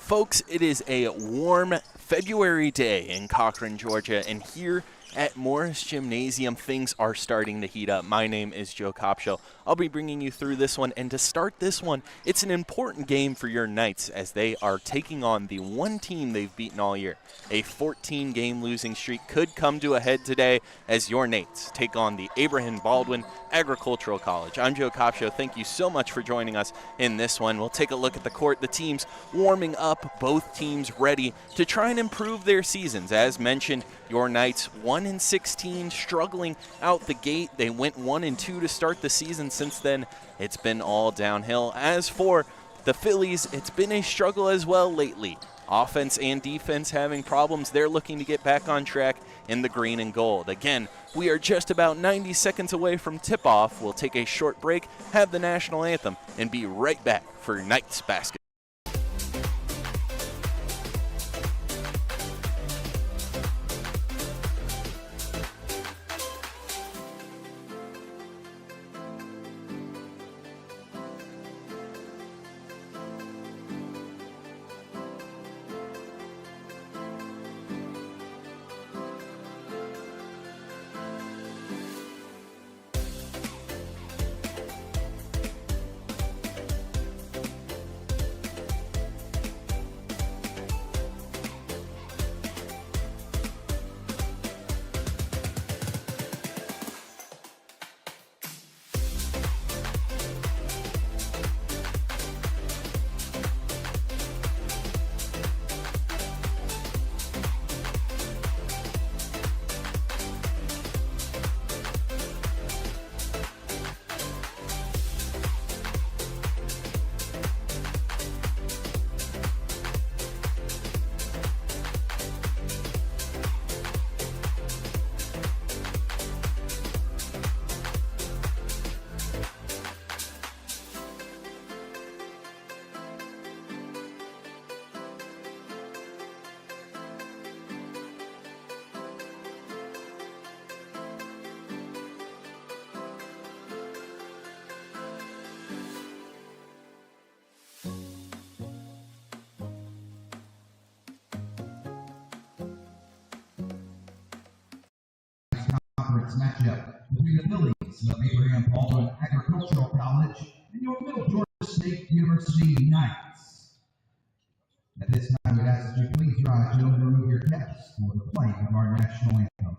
Folks, it is a warm February day in Cochran, Georgia, and here at Morris Gymnasium, things are starting to heat up. My name is Joe Kopshow. I'll be bringing you through this one, and to start this one, it's an important game for your Knights as they are taking on the one team they've beaten all year. A 14-game losing streak could come to a head today as your Knights take on the Abraham Baldwin Agricultural College. I'm Joe Kopshow. Thank you so much for joining us in this one. We'll take a look at the court. The teams warming up, both teams ready to try and improve their seasons. As mentioned, your Knights 1-16, struggling out the gate. They went 1-2 to start the season. Since then, it's been all downhill. As for the Fillies, it's been a struggle as well lately. Offense and defense having problems. They're looking to get back on track in the green and gold. Again, we are just about 90 seconds away from tip-off. We'll take a short break, have the national anthem, and be right back for Knights basketball. Matchup between the Fillies of Abraham Baldwin Agricultural College and your Middle Georgia State University Knights. At this time, we'd ask that you please rise to remove your caps for the playing of our national anthem.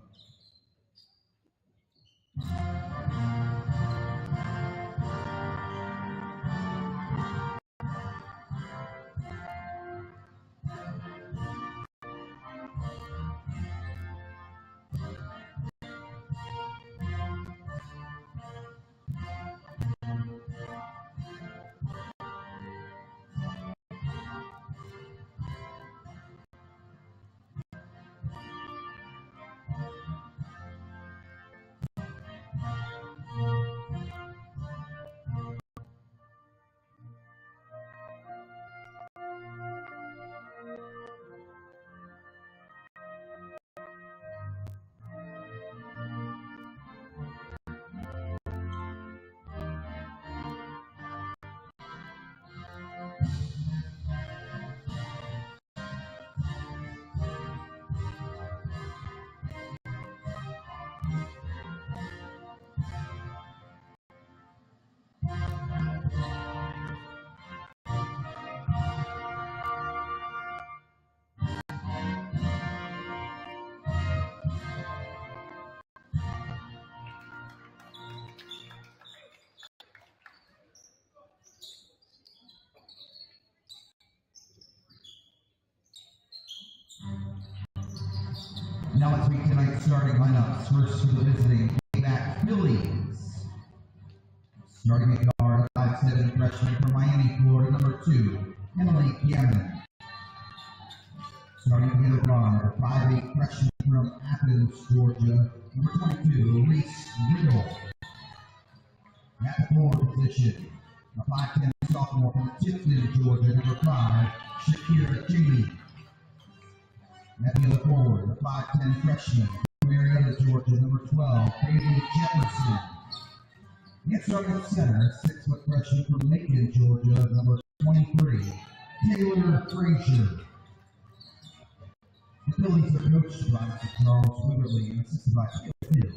Now let's meet tonight's starting lineups. First for the visiting back Fillies. Starting at guard, 5'7" freshman from Miami, Florida, number 2, Emily Cameron. Starting at guard, 5'8" freshman from Athens, Georgia, number 22, Reese Riddle. At the forward position, a 5'10" sophomore from Tipton, Georgia, number 5, Shakira Cheney. At the other forward, a 5'10" freshman from Marietta, Georgia, number 12, Bailey Jefferson. Yet starting at center, 6' freshman from Macon, Georgia, number 23, Taylor Frazier. The Fillies are coached by Charles Wimberly and assisted by Hill.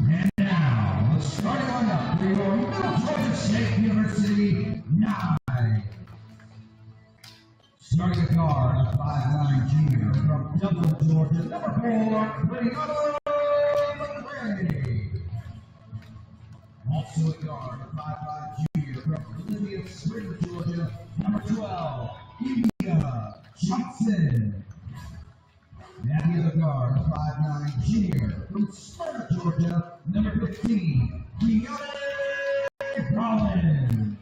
And now, the starting lineup for your Middle Georgia State University 9. Starting at guard, a 5'9" junior from Dublin, Georgia, number 4, Brianna McRae. Also at guard, a 5'5" junior from Olivia Spring, Georgia, number 12, India Johnson. And at the other guard, a 5'9" junior from Sparta, Georgia, number 15, Keanu Collins.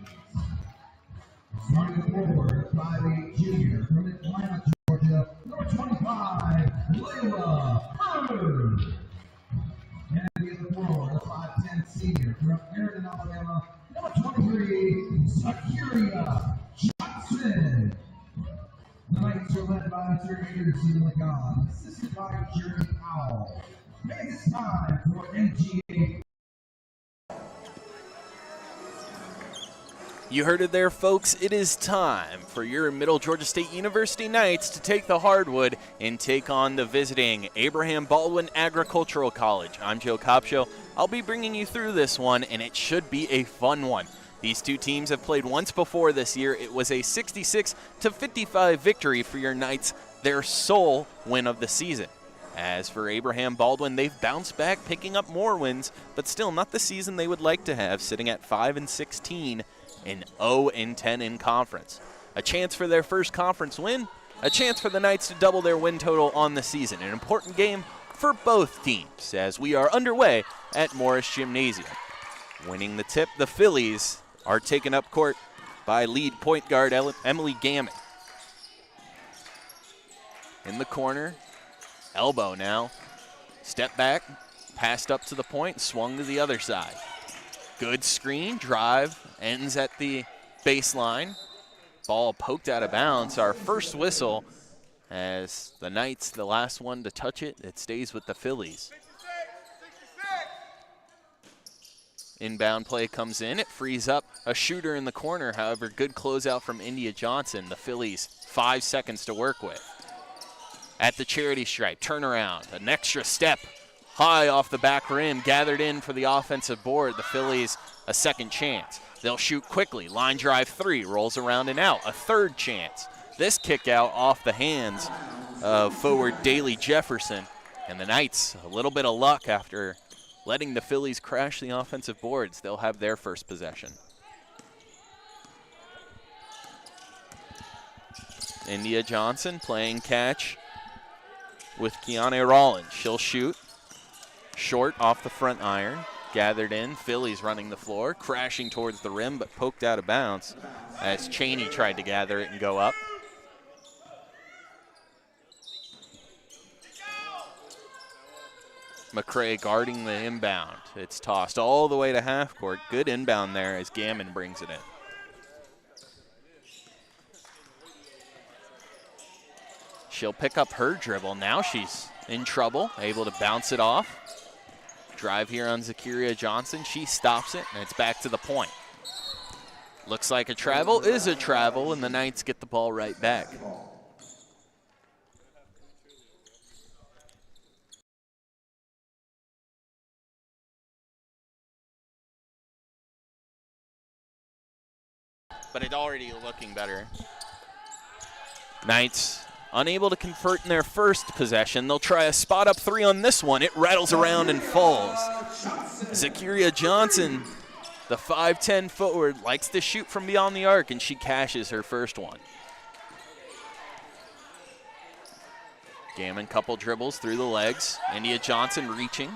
Starting forward, 5'8" junior from Atlanta, Georgia, number 25, Layla Bird. And at the other forward, a 5'10" senior from Aridon, Alabama, number 23, Zakiria Johnson. The Knights are led by Mr. Anderson Lagan, assisted by Jerry Powell. And it's time for MGA. You heard it there, folks. It is time for your Middle Georgia State University Knights to take the hardwood and take on the visiting Abraham Baldwin Agricultural College. I'm Joe Copshow. I'll be bringing you through this one, and it should be a fun one. These two teams have played once before this year. It was a 66-55 victory for your Knights, their sole win of the season. As for Abraham Baldwin, they've bounced back, picking up more wins, but still not the season they would like to have, sitting at 5-16 and 0-10 in conference. A chance for their first conference win, a chance for the Knights to double their win total on the season. An important game for both teams as we are underway at Morris Gymnasium. Winning the tip, the Fillies are taken up court by lead point guard Emily Gammon. In the corner, elbow now. Step back, passed up to the point, swung to the other side. Good screen, drive, ends at the baseline. Ball poked out of bounds. Our first whistle as the Knights, the last one to touch it, it stays with the Fillies. Inbound play comes in. It frees up a shooter in the corner. However, good closeout from India Johnson. The Fillies 5 seconds to work with. At the charity stripe, turnaround, an extra step. High off the back rim, gathered in for the offensive board. The Fillies a second chance. They'll shoot quickly. Line drive 3, rolls around and out. A third chance. This kick out off the hands of forward Daly Jefferson. And the Knights, a little bit of luck after letting the Fillies crash the offensive boards. They'll have their first possession. India Johnson playing catch with Kiana Rollins. She'll shoot. Short off the front iron, gathered in. Fillies running the floor, crashing towards the rim, but poked out of bounds as Cheney tried to gather it and go up. McRae guarding the inbound. It's tossed all the way to half court. Good inbound there as Gammon brings it in. She'll pick up her dribble. Now she's in trouble, able to bounce it off. Drive here on Zakiria Johnson. She stops it, and it's back to the point. Looks like a travel is a travel, and the Knights get the ball right back. But it's already looking better. Knights unable to convert in their first possession. They'll try a spot up 3 on this one. It rattles around and falls. Zakiria Johnson, the 5'10" forward, likes to shoot from beyond the arc, and she cashes her first one. Gammon couple dribbles through the legs. India Johnson reaching.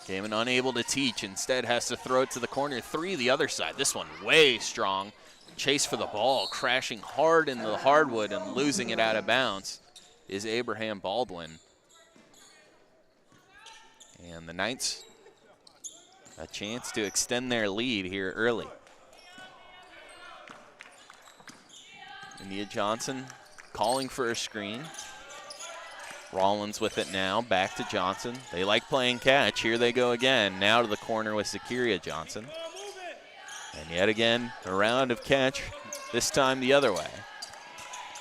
Gammon unable to teach, instead has to throw it to the corner 3 the other side. This one way strong. Chase for the ball, crashing hard into the hardwood and losing it out of bounds is Abraham Baldwin. And the Knights a chance to extend their lead here early. India Johnson calling for a screen. Rollins with it now, back to Johnson. They like playing catch. Here they go again. Now to the corner with Zakiria Johnson. And yet again, a round of catch, this time the other way.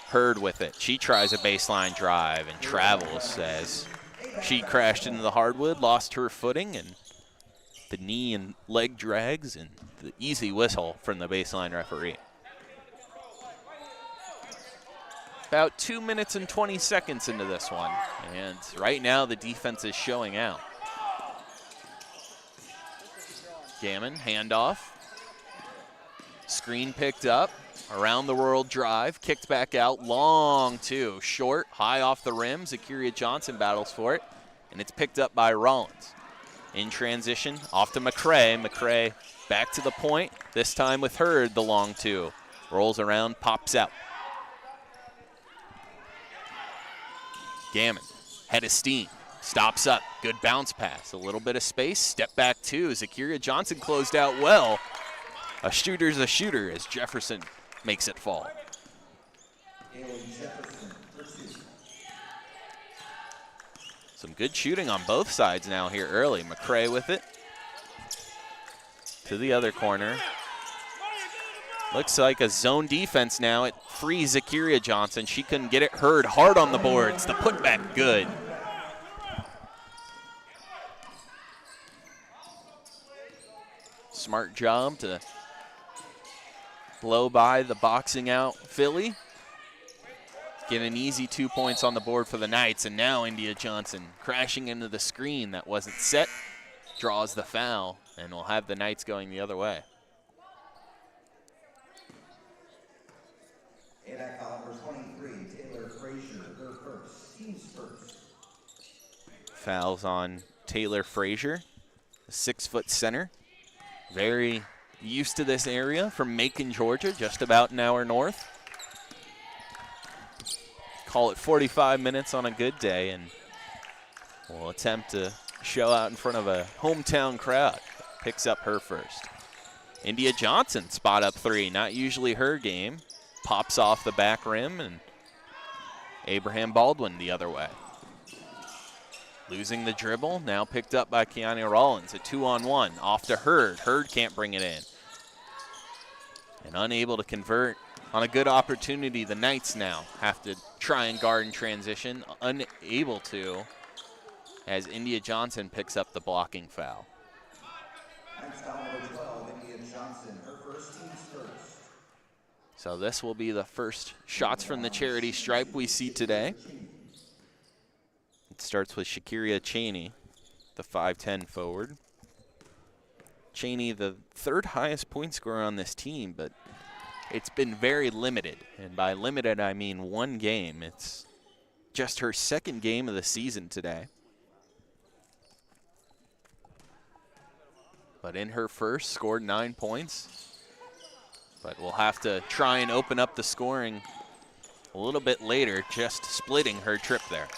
Hurd with it. She tries a baseline drive and travels as she crashed into the hardwood, lost her footing, and the knee and leg drags and the easy whistle from the baseline referee. About 2 minutes and 20 seconds into this one, and right now the defense is showing out. Gammon, handoff. Screen picked up, around the world drive, kicked back out, long two, short, high off the rim. Zakiria Johnson battles for it, and it's picked up by Rollins. In transition, off to McCray. McCray back to the point, this time with Hurd, the long two. Rolls around, pops out. Gammon, head of steam, stops up, good bounce pass, a little bit of space, step back two. Zakiria Johnson closed out well. A shooter's a shooter as Jefferson makes it fall. Some good shooting on both sides now here early. McCray with it to the other corner. Looks like a zone defense now. It frees Zakiria Johnson. She couldn't get it. Hurd hard on the boards. The putback good. Smart job to blow by the boxing out Philly. Get an easy 2 points on the board for the Knights. And now India Johnson crashing into the screen that wasn't set. Draws the foul and will have the Knights going the other way. Fouls on Taylor Frazier, a 6-foot center. Very used to this area from Macon, Georgia, just about an hour north. Call it 45 minutes on a good day, and we'll attempt to show out in front of a hometown crowd. Picks up her first. India Johnson, spot up three, not usually her game. Pops off the back rim, and Abraham Baldwin the other way. Losing the dribble, now picked up by Kiana Rollins. A 2-on-1, off to Hurd. Hurd can't bring it in. And unable to convert on a good opportunity. The Knights now have to try and guard in transition. Unable to, as India Johnson picks up the blocking foul. So this will be the first shots from the charity stripe we see today. It starts with Shakiria Cheney, the 5'10 forward. Cheney, the third highest point scorer on this team, but it's been very limited. And by limited, I mean one game. It's just her second game of the season today. But in her first, scored 9 points. But we'll have to try and open up the scoring a little bit later, just splitting her trip there.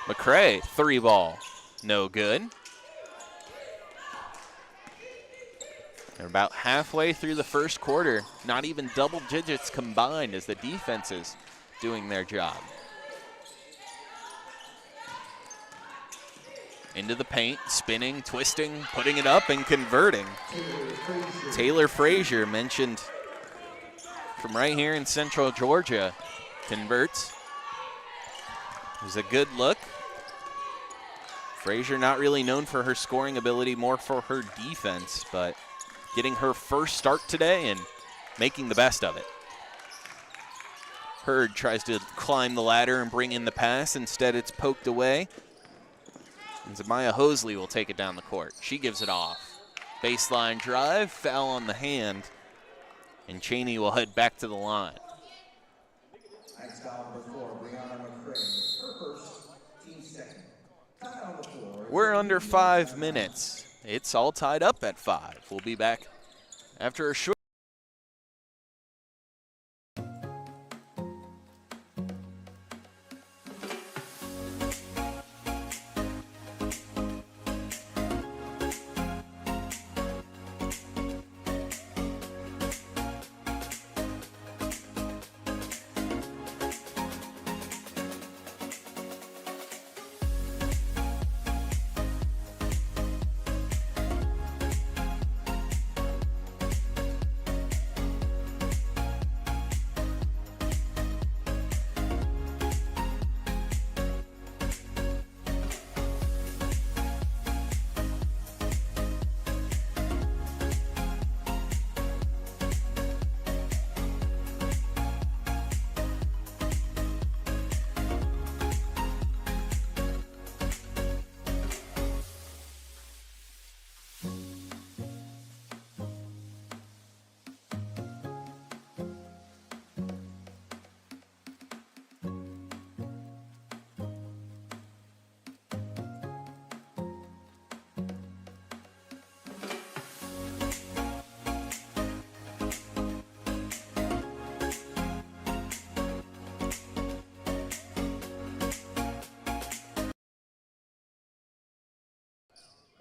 McCray, three ball, no good. They're about halfway through the first quarter, not even double digits combined as the defense is doing their job. Into the paint, spinning, twisting, putting it up and converting. Taylor Frazier, mentioned from right here in Central Georgia, converts. It was a good look. Frazier not really known for her scoring ability, more for her defense, but getting her first start today and making the best of it. Hurd tries to climb the ladder and bring in the pass. Instead, it's poked away. And Zamaya Hosley will take it down the court. She gives it off. Baseline drive, foul on the hand, and Cheney will head back to the line. We're under 5 minutes. It's all tied up at 5. We'll be back after a short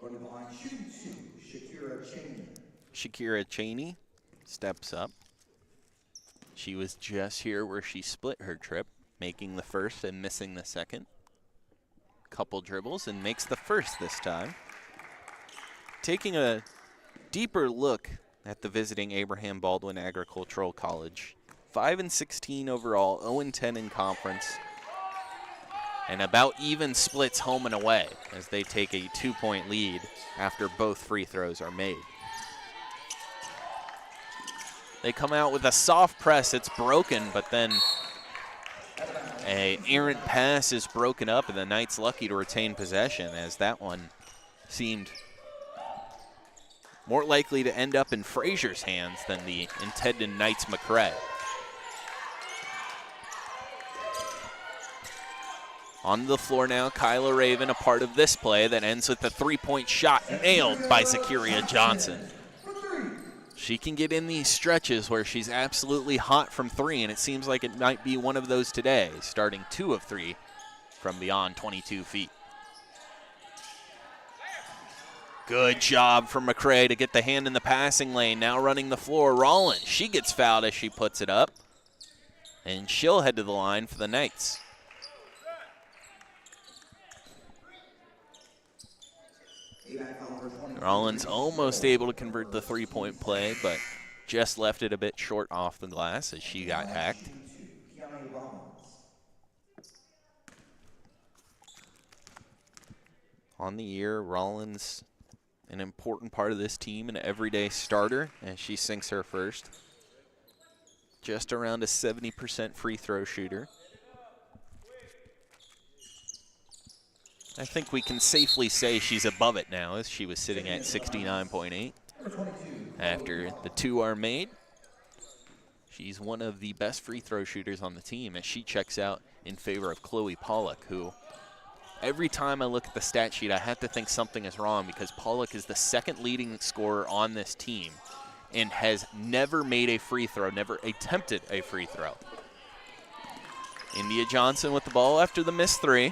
Going to the line, shooting 2, Shakira Cheney steps up. She was just here where she split her trip, making the first and missing the second. Couple dribbles and makes the first this time. Taking a deeper look at the visiting Abraham Baldwin Agricultural College. 5-16 overall, 0-10 in conference, and about even splits home and away as they take a 2-point lead after both free throws are made. They come out with a soft press. It's broken, but then an errant pass is broken up, and the Knights lucky to retain possession, as that one seemed more likely to end up in Frazier's hands than the intended Knights McCrae. On the floor now, Kyla Raven, a part of this play that ends with a three-point shot nailed by Zakiria Johnson. She can get in these stretches where she's absolutely hot from three, and it seems like it might be one of those today, starting 2 of 3 from beyond 22 feet. Good job from McCrae to get the hand in the passing lane. Now running the floor, Rollins. She gets fouled as she puts it up, and she'll head to the line for the Knights. Rollins almost able to convert the three-point play, but just left it a bit short off the glass as she got hacked. On the year, Rollins, an important part of this team, an everyday starter, as she sinks her first. Just around a 70% free throw shooter. I think we can safely say she's above it now, as she was sitting at 69.8. After the 2 are made, she's one of the best free throw shooters on the team as she checks out in favor of Chloe Pollock, who every time I look at the stat sheet, I have to think something is wrong, because Pollock is the second leading scorer on this team and has never made a free throw, never attempted a free throw. India Johnson with the ball after the missed 3.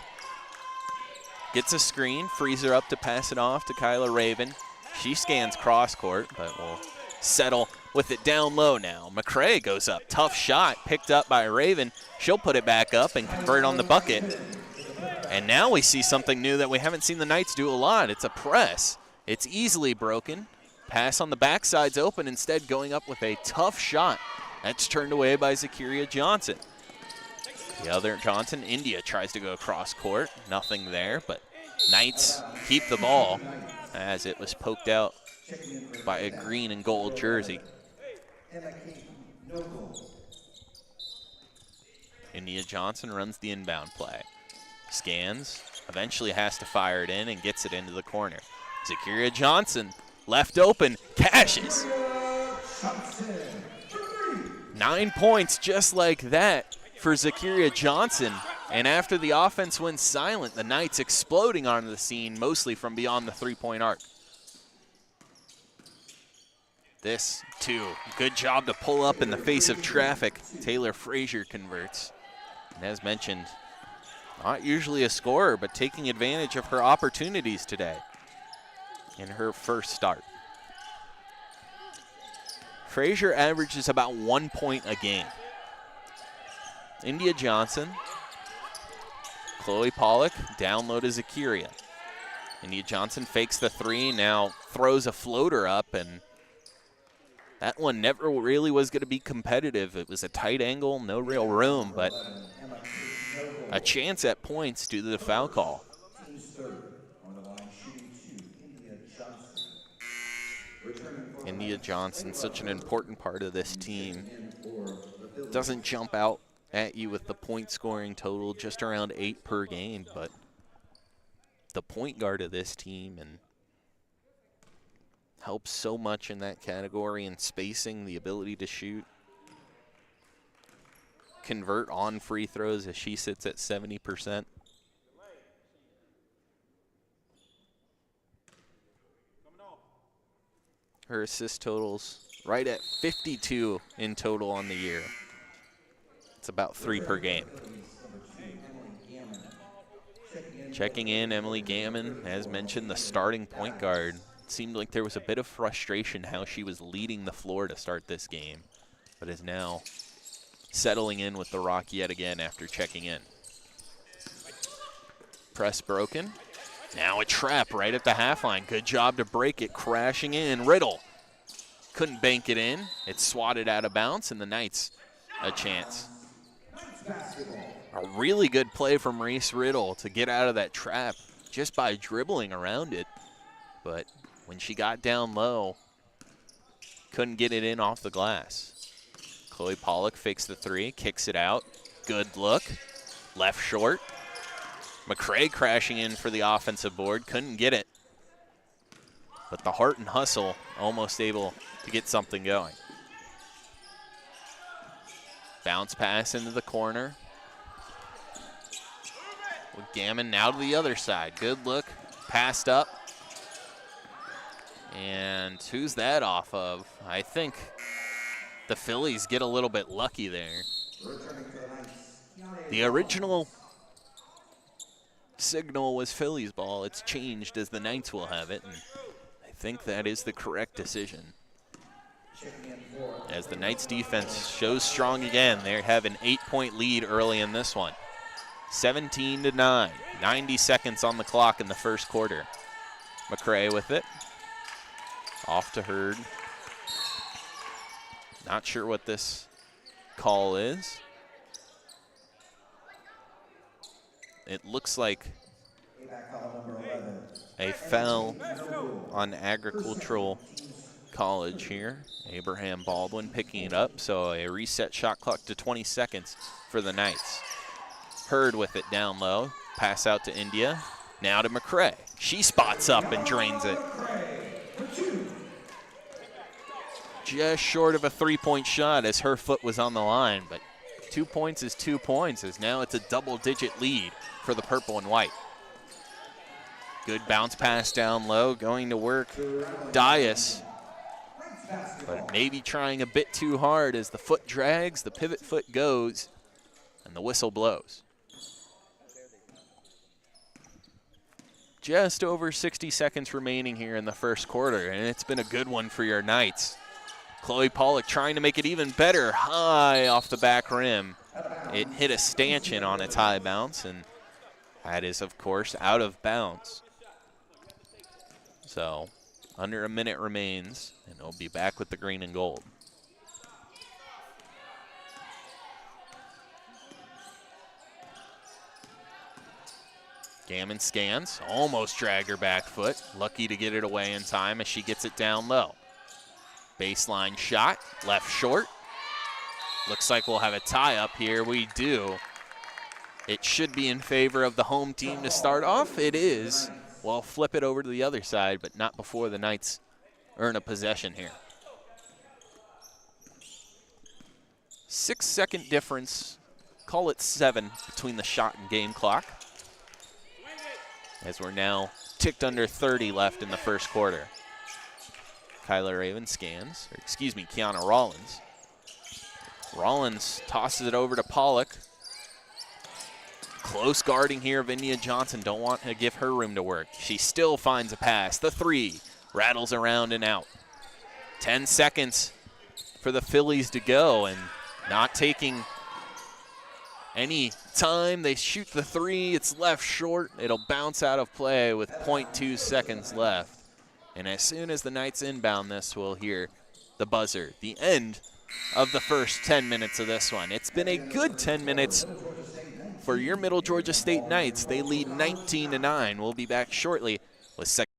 Gets a screen, frees her up to pass it off to Kyla Raven. She scans cross court, but will settle with it down low now. McCrae goes up, tough shot, picked up by Raven. She'll put it back up and convert on the bucket. And now we see something new that we haven't seen the Knights do a lot. It's a press. It's easily broken. Pass on the backside's open, instead going up with a tough shot. That's turned away by Zakiria Johnson. The other Johnson, India, tries to go across court. Nothing there, but Knights keep the ball as it was poked out by a green and gold jersey. India Johnson runs the inbound play. Scans, eventually has to fire it in and gets it into the corner. Zakiria Johnson, left open, cashes. 9 points just like that for Zakiria Johnson. And after the offense went silent, the Knights exploding onto the scene, mostly from beyond the three-point arc. This, too, good job to pull up in the face of traffic. Taylor Frazier converts. And as mentioned, not usually a scorer, but taking advantage of her opportunities today in her first start. Frazier averages about 1 point a game. India Johnson, Chloe Pollock, down low to Zakiria. India Johnson fakes the 3, now throws a floater up, and that one never really was going to be competitive. It was a tight angle, no real room, but a chance at points due to the foul call. India Johnson, such an important part of this team. Doesn't jump out at you with the point scoring total, just around 8 per game, but the point guard of this team and helps so much in that category, and spacing, the ability to shoot, convert on free throws as she sits at 70%. Her assist totals right at 52 in total on the year. It's about 3 per game. Checking in, Emily Gammon, as mentioned, the starting point guard. It seemed like there was a bit of frustration how she was leading the floor to start this game, but is now settling in with the rock yet again after checking in. Press broken. Now a trap right at the half line. Good job to break it, crashing in. Riddle couldn't bank it in. It's swatted out of bounds, and the Knights a chance. A really good play from Reese Riddle to get out of that trap just by dribbling around it. But when she got down low, couldn't get it in off the glass. Chloe Pollock fakes the three, kicks it out. Good look. Left short. McCray crashing in for the offensive board. Couldn't get it. But the heart and hustle almost able to get something going. Bounce pass into the corner. With Gammon now to the other side. Good look. Passed up. And who's that off of? I think the Fillies get a little bit lucky there. The original signal was Fillies ball. It's changed as the Knights will have it, and I think that is the correct decision. As the Knights defense shows strong again, they have an 8-point lead early in this one. 17-9, 90 seconds on the clock in the first quarter. McCray with it. Off to Hurd. Not sure what this call is. It looks like a foul on Agricultural College here. Abraham Baldwin picking it up, so a reset shot clock to 20 seconds for the Knights. Hurd with it down low. Pass out to India. Now to McCray. She spots up and drains it. Just short of a three-point shot as her foot was on the line, but 2 points is 2 points, as now it's a double-digit lead for the purple and white. Good bounce pass down low, going to work. Dias, but maybe trying a bit too hard as the foot drags, the pivot foot goes, and the whistle blows. Just over 60 seconds remaining here in the first quarter, and it's been a good one for your Knights. Chloe Pollock trying to make it even better, high off the back rim. It hit a stanchion on its high bounce, and that is, of course, out of bounds. So, under a minute remains, and it'll be back with the green and gold. Gammon scans, almost dragged her back foot. Lucky to get it away in time as she gets it down low. Baseline shot, left short. Looks like we'll have a tie up here. We do. It should be in favor of the home team to start off. It is. We'll flip it over to the other side, but not before the Knights earn a possession here. 6-second difference, call it 7, between the shot and game clock, as we're now ticked under 30 left in the first quarter. Kyla Raven scans, or excuse me, Kiana Rollins. Rollins tosses it over to Pollock. Close guarding here of India Johnson. Don't want to give her room to work. She still finds a pass. The three rattles around and out. 10 seconds for the Fillies to go, and not taking any time. They shoot the three. It's left short. It'll bounce out of play with 0.2 seconds left. And as soon as the Knights inbound this, we'll hear the buzzer. The end of the first 10 minutes of this one. It's been a good 10 minutes for your Middle Georgia State Knights. They lead 19-9. We'll be back shortly with second.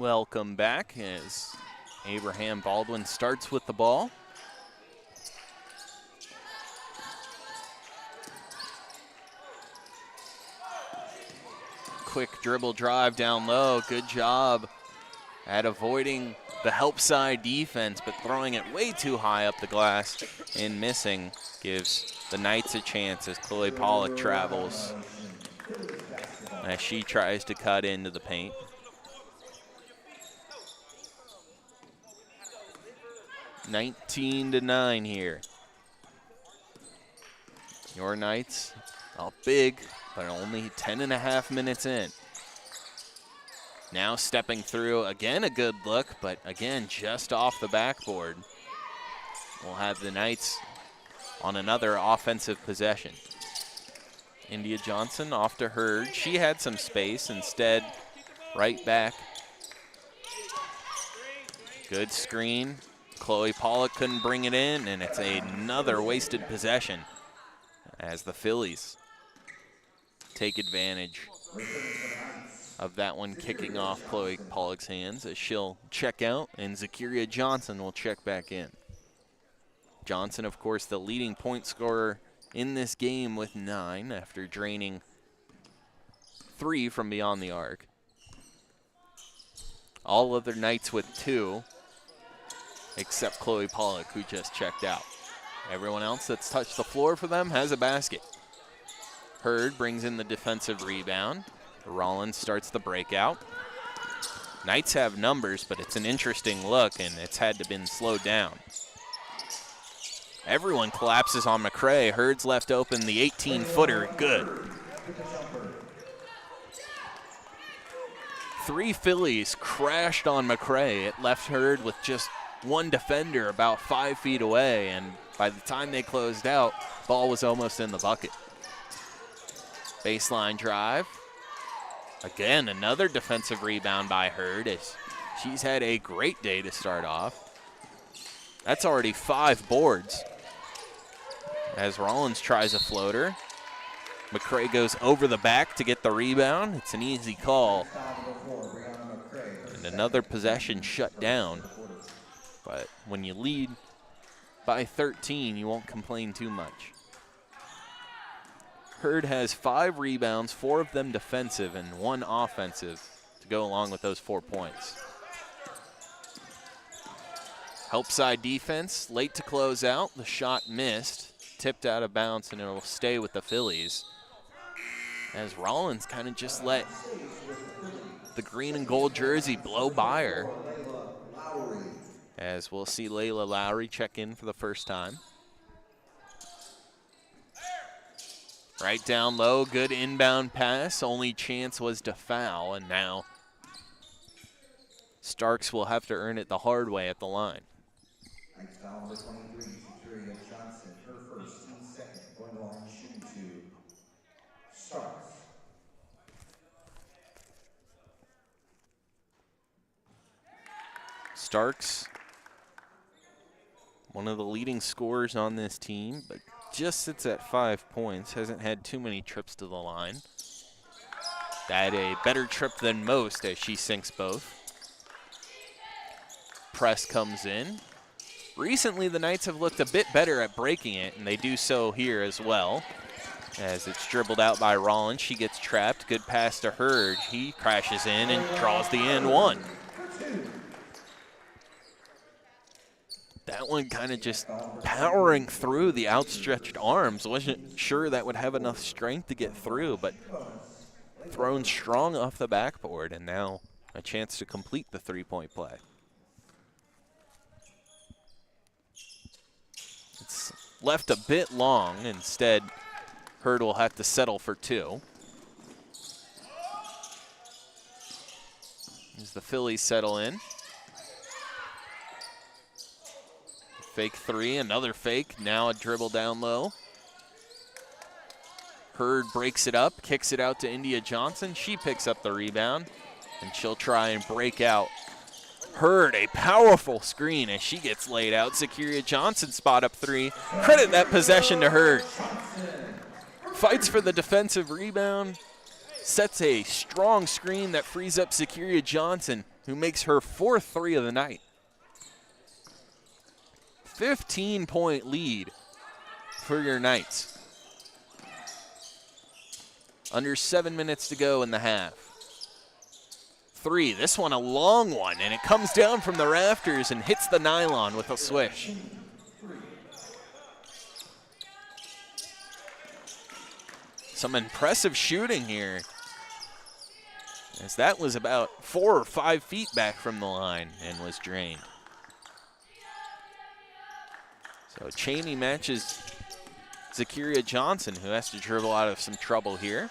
Welcome back as Abraham Baldwin starts with the ball. Quick dribble drive down low. Good job at avoiding the help side defense, but throwing it way too high up the glass and missing gives the Knights a chance as Chloe Pollock travels as she tries to cut into the paint. (19-9) here. Your Knights are big, but only 10.5 minutes in. Now stepping through, again a good look, but again just off the backboard. We'll have the Knights on another offensive possession. India Johnson off to Hurd. She had some space, instead right back. Good screen. Chloe Pollock couldn't bring it in, and it's another wasted possession as the Fillies take advantage of that one kicking off Chloe Pollock's hands as she'll check out and Zakiria Johnson will check back in. Johnson, of course, the leading point scorer in this game with 9 after draining 3 from beyond the arc. All other Knights with 2, except Chloe Pollock, who just checked out. Everyone else that's touched the floor for them has a basket. Hurd brings in the defensive rebound. Rollins starts the breakout. Knights have numbers, but it's an interesting look, and it's had to been slowed down. Everyone collapses on McCray. Hurd's left open, the 18-footer, good. 3 Fillies crashed on McCray. It left Hurd with just one defender about 5 feet away, and by the time they closed out, ball was almost in the bucket. Baseline drive. Again, another defensive rebound by Hurd as she's had a great day to start off. That's already 5 boards. As Rollins tries a floater. McCray goes over the back to get the rebound. It's an easy call. And another possession shut down. But when you lead by 13, you won't complain too much. Hurd has 5 rebounds, 4 of them defensive and 1 offensive to go along with those 4 points. Help side defense, late to close out. The shot missed, tipped out of bounds, and it'll stay with the Fillies. As Rollins kind of just let the green and gold jersey blow by her. As we'll see Layla Lowry check in for the first time. Right down low, good inbound pass. Only chance was to foul, and now Starks will have to earn it the hard way at the line. Foul number 23, Zakiria Johnson, her first, team second, going to line, shooting 2, Starks. Starks, one of the leading scorers on this team, but just sits at 5 points, hasn't had too many trips to the line. Had a better trip than most as she sinks both. Press comes in. Recently, the Knights have looked a bit better at breaking it, and they do so here as well. As it's dribbled out by Rollins, she gets trapped. Good pass to Hurd. He crashes in and draws the and one. That one kind of just powering through the outstretched arms. Wasn't sure that would have enough strength to get through, but thrown strong off the backboard, and now a chance to complete the three-point play. It's left a bit long. Instead, Hurd will have to settle for 2. As the Fillies settle in. Fake 3, another fake, now a dribble down low. Hurd breaks it up, kicks it out to India Johnson. She picks up the rebound, and she'll try and break out. Hurd, a powerful screen as she gets laid out. Zakiria Johnson spot up 3. Credit that possession to Hurd. Fights for the defensive rebound, sets a strong screen that frees up Zakiria Johnson, who makes her fourth three of the night. 15-point lead for your Knights. Under 7 minutes to go in the half. Three, this one a long one, and it comes down from the rafters and hits the nylon with a swish. Some impressive shooting here, as that was about 4 or 5 feet back from the line and was drained. So Cheney matches Zakiria Johnson, who has to dribble out of some trouble here.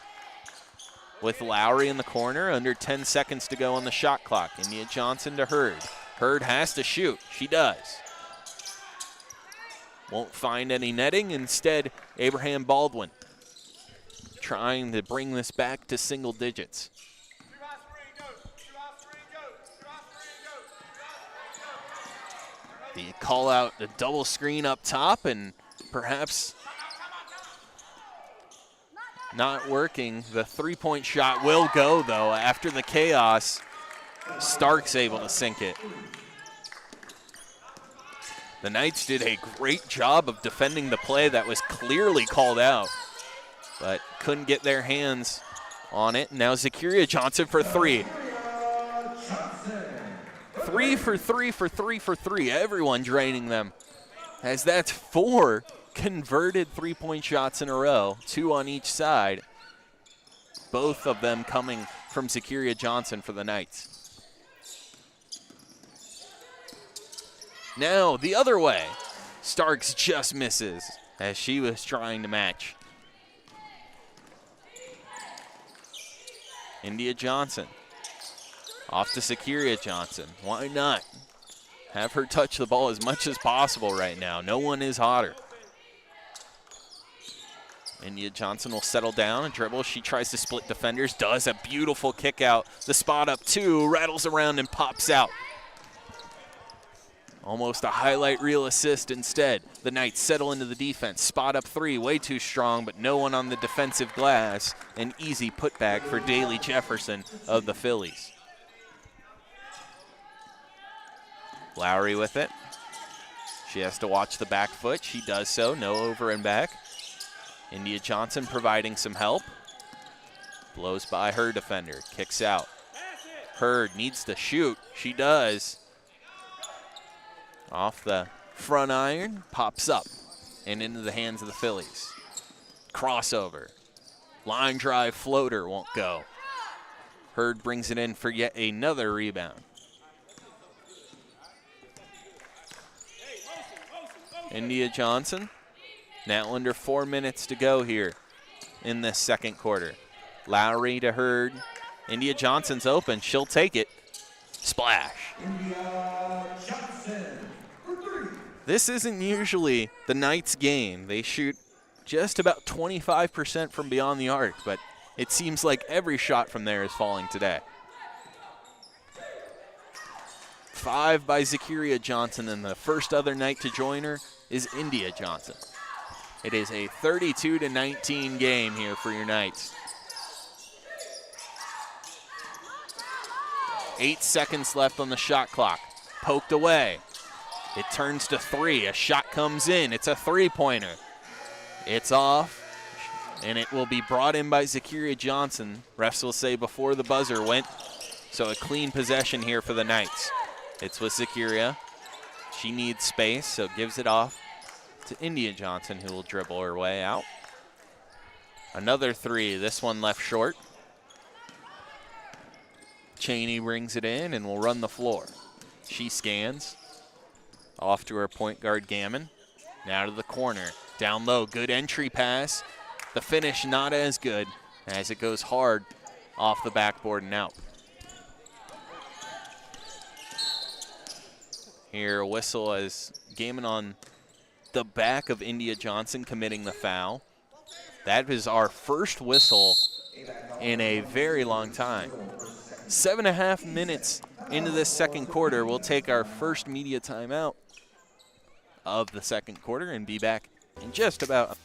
With Lowry in the corner, under 10 seconds to go on the shot clock. India Johnson to Hurd. Hurd has to shoot. She does. Won't find any netting. Instead, Abraham Baldwin trying to bring this back to single digits. The call out the double screen up top, and perhaps not working. The three-point shot will go, though. After the chaos, Stark's able to sink it. The Knights did a great job of defending the play that was clearly called out, but couldn't get their hands on it. Now Zakiria Johnson for three. 3 for 3 for 3 for 3. Everyone draining them, as that's 4 converted three-point shots in a row, 2 on each side. Both of them coming from Zakiria Johnson for the Knights. Now the other way. Starks just misses as she was trying to match. India Johnson off to Zakiria Johnson. Why not? Have her touch the ball as much as possible right now. No one is hotter. India Johnson will settle down and dribble. She tries to split defenders, does a beautiful kick out. The spot up two, rattles around and pops out. Almost a highlight reel assist instead. The Knights settle into the defense. Spot up three, way too strong, but no one on the defensive glass. An easy putback for Daly Jefferson of the Fillies. Lowry with it. She has to watch the back foot. She does so, no over and back. India Johnson providing some help. Blows by her defender, kicks out. Hurd needs to shoot, she does. Off the front iron, pops up and into the hands of the Fillies. Crossover, line drive floater won't go. Hurd brings it in for yet another rebound. India Johnson, now under 4 minutes to go here in this second quarter. Lowry to Hurd. India Johnson's open, she'll take it. Splash. India Johnson for three. This isn't usually the Knights' game. They shoot just about 25% from beyond the arc, but it seems like every shot from there is falling today. 5 by Zakiria Johnson, and the first other Knight to join her is India Johnson. It is a 32-19 game here for your Knights. 8 seconds left on the shot clock. Poked away. It turns to three. A shot comes in. It's a three-pointer. It's off, and it will be brought in by Zakiria Johnson. Refs will say before the buzzer went. So a clean possession here for the Knights. It's with Zakiria. She needs space, so gives it off to India Johnson, who will dribble her way out. Another three, this one left short. Cheney brings it in and will run the floor. She scans. Off to her point guard, Gammon. Now to the corner. Down low, good entry pass. The finish not as good as it goes hard off the backboard and out. Here, a whistle as Gammon on the back of India Johnson committing the foul. That is our first whistle in a very long time. 7.5 minutes into this second quarter. We'll take our first media timeout of the second quarter and be back in just about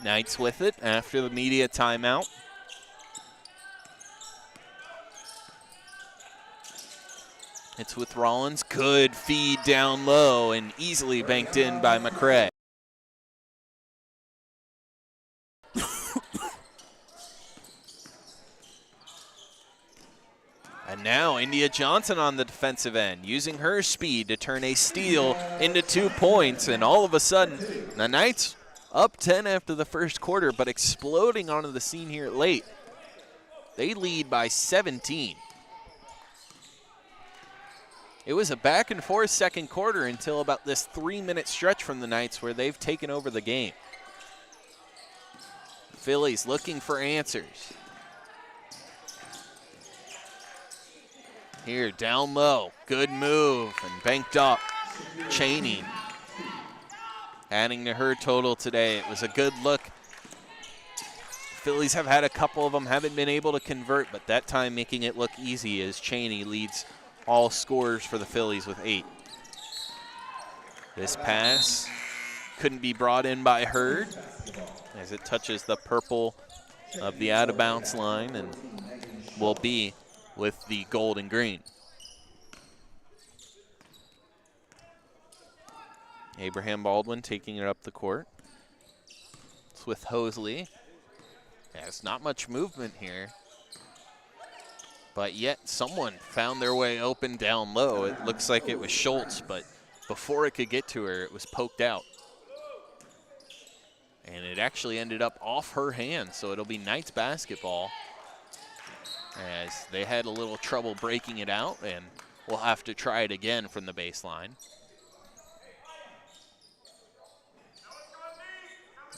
Knights with it after the media timeout. It's with Rollins. Good feed down low and easily banked in by McCray. And now India Johnson on the defensive end, using her speed to turn a steal into 2 points. And all of a sudden, the Knights up 10 after the first quarter, but exploding onto the scene here late. They lead by 17. It was a back and forth second quarter until about this 3-minute stretch from the Knights where they've taken over the game. Fillies looking for answers. Here, down low, good move, and banked up. Cheney adding to her total today. It was a good look. Fillies have had a couple of them, haven't been able to convert, but that time making it look easy as Cheney leads all scorers for the Fillies with 8. This pass couldn't be brought in by Hurd as it touches the purple of the out-of-bounds line and will be with the gold and green. Abraham Baldwin taking it up the court. It's with Hosley. There's not much movement here, but yet someone found their way open down low. It looks like it was Schultz, but before it could get to her, it was poked out. And it actually ended up off her hand, so it'll be Knights basketball, as they had a little trouble breaking it out, and we'll have to try it again from the baseline.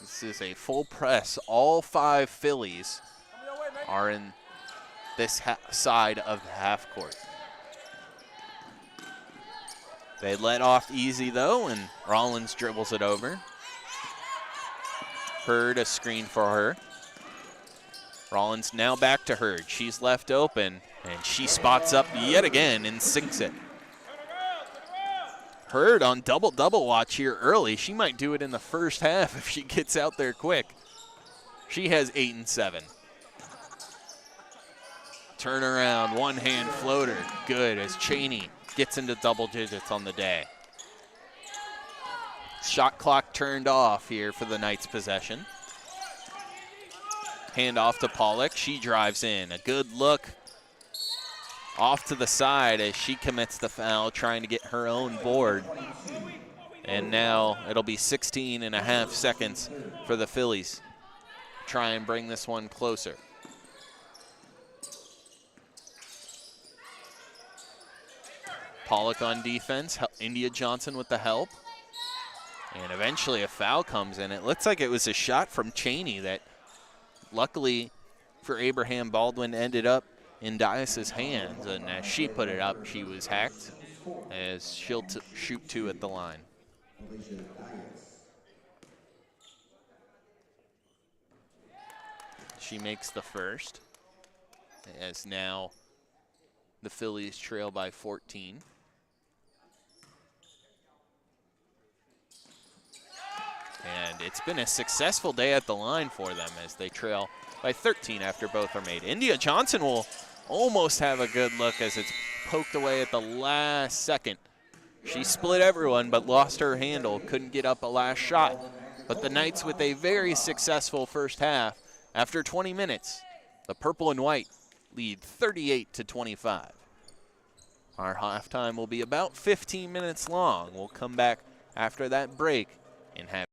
This is a full press. All 5 Fillies are in this side of the half court. They let off easy though, and Rollins dribbles it over. Hurd a screen for her. Rollins now back to Hurd. She's left open, and she spots up yet again and sinks it. Hurd on double-double watch here early. She might do it in the first half if she gets out there quick. She has 8 and 7. Turnaround, one-hand floater. Good as Cheney gets into double digits on the day. Shot clock turned off here for the Knights' possession. Hand off to Pollock. She drives in. A good look off to the side as she commits the foul, trying to get her own board. And now it'll be 16 and a half seconds for the Fillies. Try and bring this one closer. Pollock on defense. India Johnson with the help. And eventually a foul comes in. It looks like it was a shot from Cheney that, luckily for Abraham Baldwin, ended up in Dias's hands, and as she put it up, she was hacked as she'll shoot 2 at the line. She makes the first, as now the Fillies trail by 14. And it's been a successful day at the line for them as they trail by 13 after both are made. India Johnson will almost have a good look as it's poked away at the last second. She split everyone but lost her handle, couldn't get up a last shot. But the Knights with a very successful first half. After 20 minutes, the purple and white lead 38-25. Our halftime will be about 15 minutes long. We'll come back after that break and have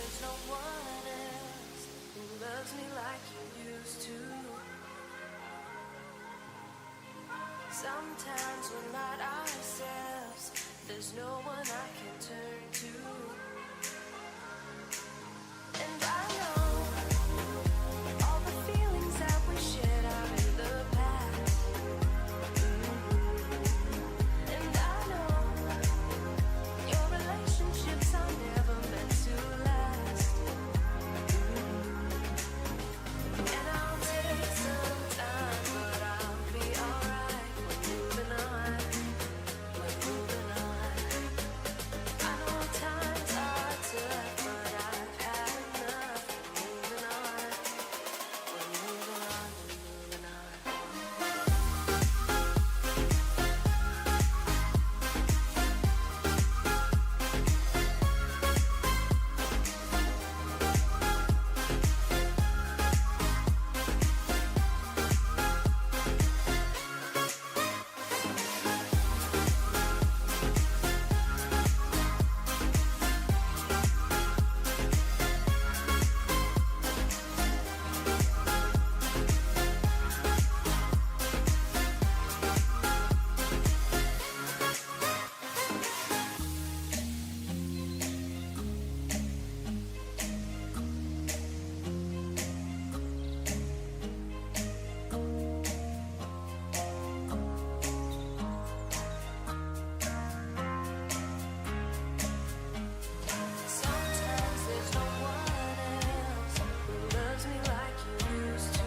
there's no one else who loves me like you used to. Sometimes we're not ourselves, there's no one I can turn to. And I know all the feelings that we shared are in the past. And I know your relationships are never meant to last. And I'll take some time, but I'll be alright. We're moving on. We're moving on. I know times are tough, but I've had enough. We're moving on. We're moving on. We're moving on. Sometimes there's no one else who loves me like you used to.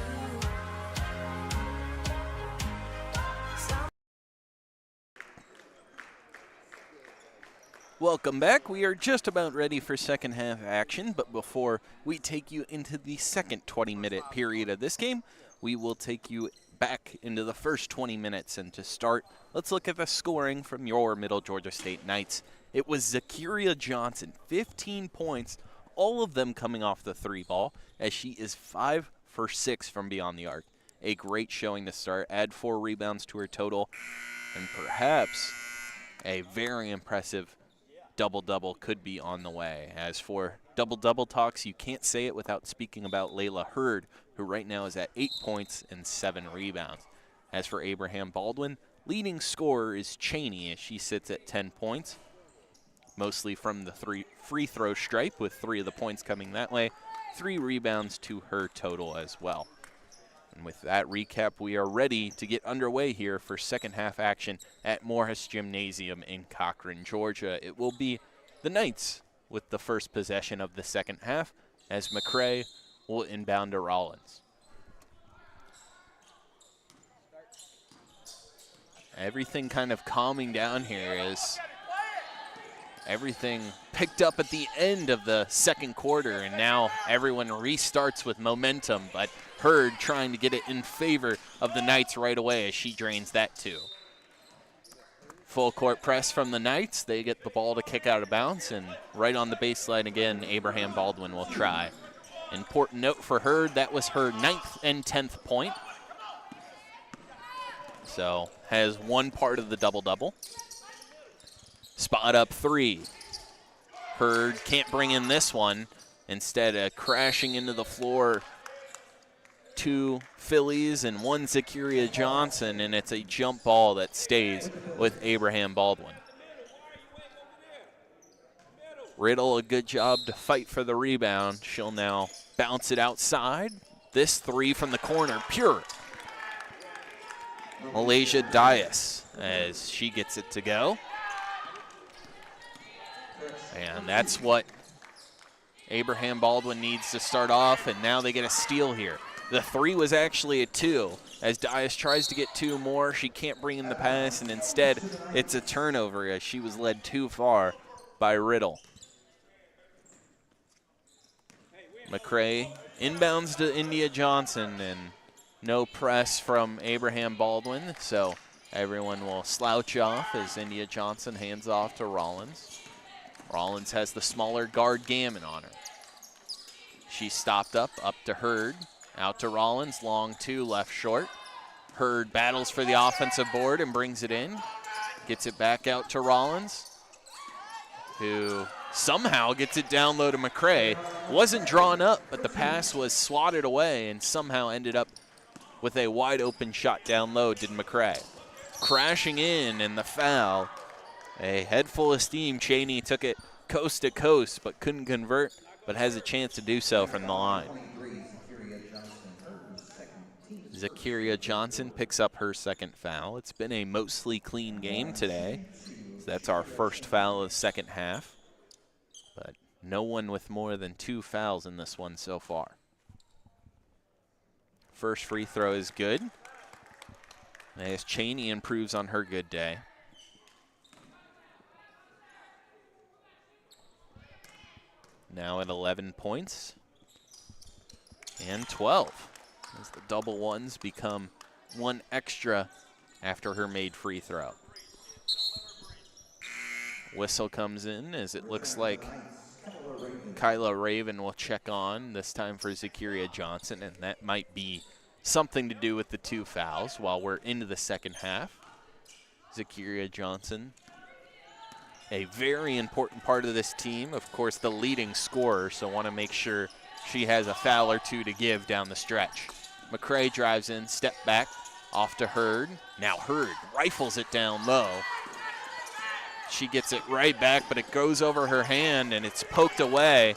Welcome back. We are just about ready for second half action, but before we take you into the second 20-minute period of this game, we will take you back into the first 20 minutes. And to start, let's look at the scoring from your Middle Georgia State Knights. It was Zakiria Johnson, 15 points, all of them coming off the three ball, as she is 5 for 6 from beyond the arc. A great showing to start. Add 4 rebounds to her total, and perhaps a very impressive double-double could be on the way. As for double-double talks, you can't say it without speaking about Layla Hurd, who right now is at 8 points and 7 rebounds. As for Abraham Baldwin, leading scorer is Cheney, as she sits at 10 points, mostly from the free throw stripe, with 3 of the points coming that way, 3 rebounds to her total as well. And with that recap, we are ready to get underway here for second half action at Morris Gymnasium in Cochran, Georgia. It will be the Knights with the first possession of the second half, as McCrae will inbound to Rollins. Everything kind of calming down here as everything picked up at the end of the second quarter, and now everyone restarts with momentum, but Hurd trying to get it in favor of the Knights right away as she drains that too. Full court press from the Knights. They get the ball to kick out of bounds, and right on the baseline again, Abraham Baldwin will try. Important note for Hurd, that was her 9th and 10th point. So has one part of the double-double. Spot up 3. Hurd can't bring in this one. Instead, crashing into the floor, 2 Fillies and 1 Zakiria Johnson, and it's a jump ball that stays with Abraham Baldwin. Riddle, a good job to fight for the rebound. She'll now bounce it outside. This 3 from the corner, pure. Malaysia Dias as she gets it to go. And that's what Abraham Baldwin needs to start off, and now they get a steal here. The 3 was actually a 2. As Dias tries to get 2 more, she can't bring in the pass, and instead it's a turnover as she was led too far by Riddle. McCrae inbounds to India Johnson, and no press from Abraham Baldwin, so everyone will slouch off as India Johnson hands off to Rollins. Rollins has the smaller guard Gammon on her. She stopped up to Hurd, out to Rollins, long 2, left short. Hurd battles for the offensive board and brings it in. Gets it back out to Rollins, who somehow gets it down low to McCray. Wasn't drawn up, but the pass was swatted away and somehow ended up with a wide open shot down low, did McCray. Crashing in and the foul. A head full of steam. Cheney took it coast to coast but couldn't convert, but has a chance to do so from the line. Zakiria Johnson picks up her second foul. It's been a mostly clean game today. So that's our first foul of the second half. But no one with more than 2 fouls in this one so far. First free throw is good, as Cheney improves on her good day. Now at 11 points and 12, as the double ones become 1 extra after her made free throw. Whistle comes in as it looks like Kyla Raven will check on, this time for Zakiria Johnson, and that might be something to do with the 2 fouls while we're into the second half. Zakiria Johnson, a very important part of this team, of course the leading scorer, so want to make sure she has a foul or 2 to give down the stretch. McCray drives in, step back, off to Hurd. Now Hurd rifles it down low. She gets it right back, but it goes over her hand and it's poked away.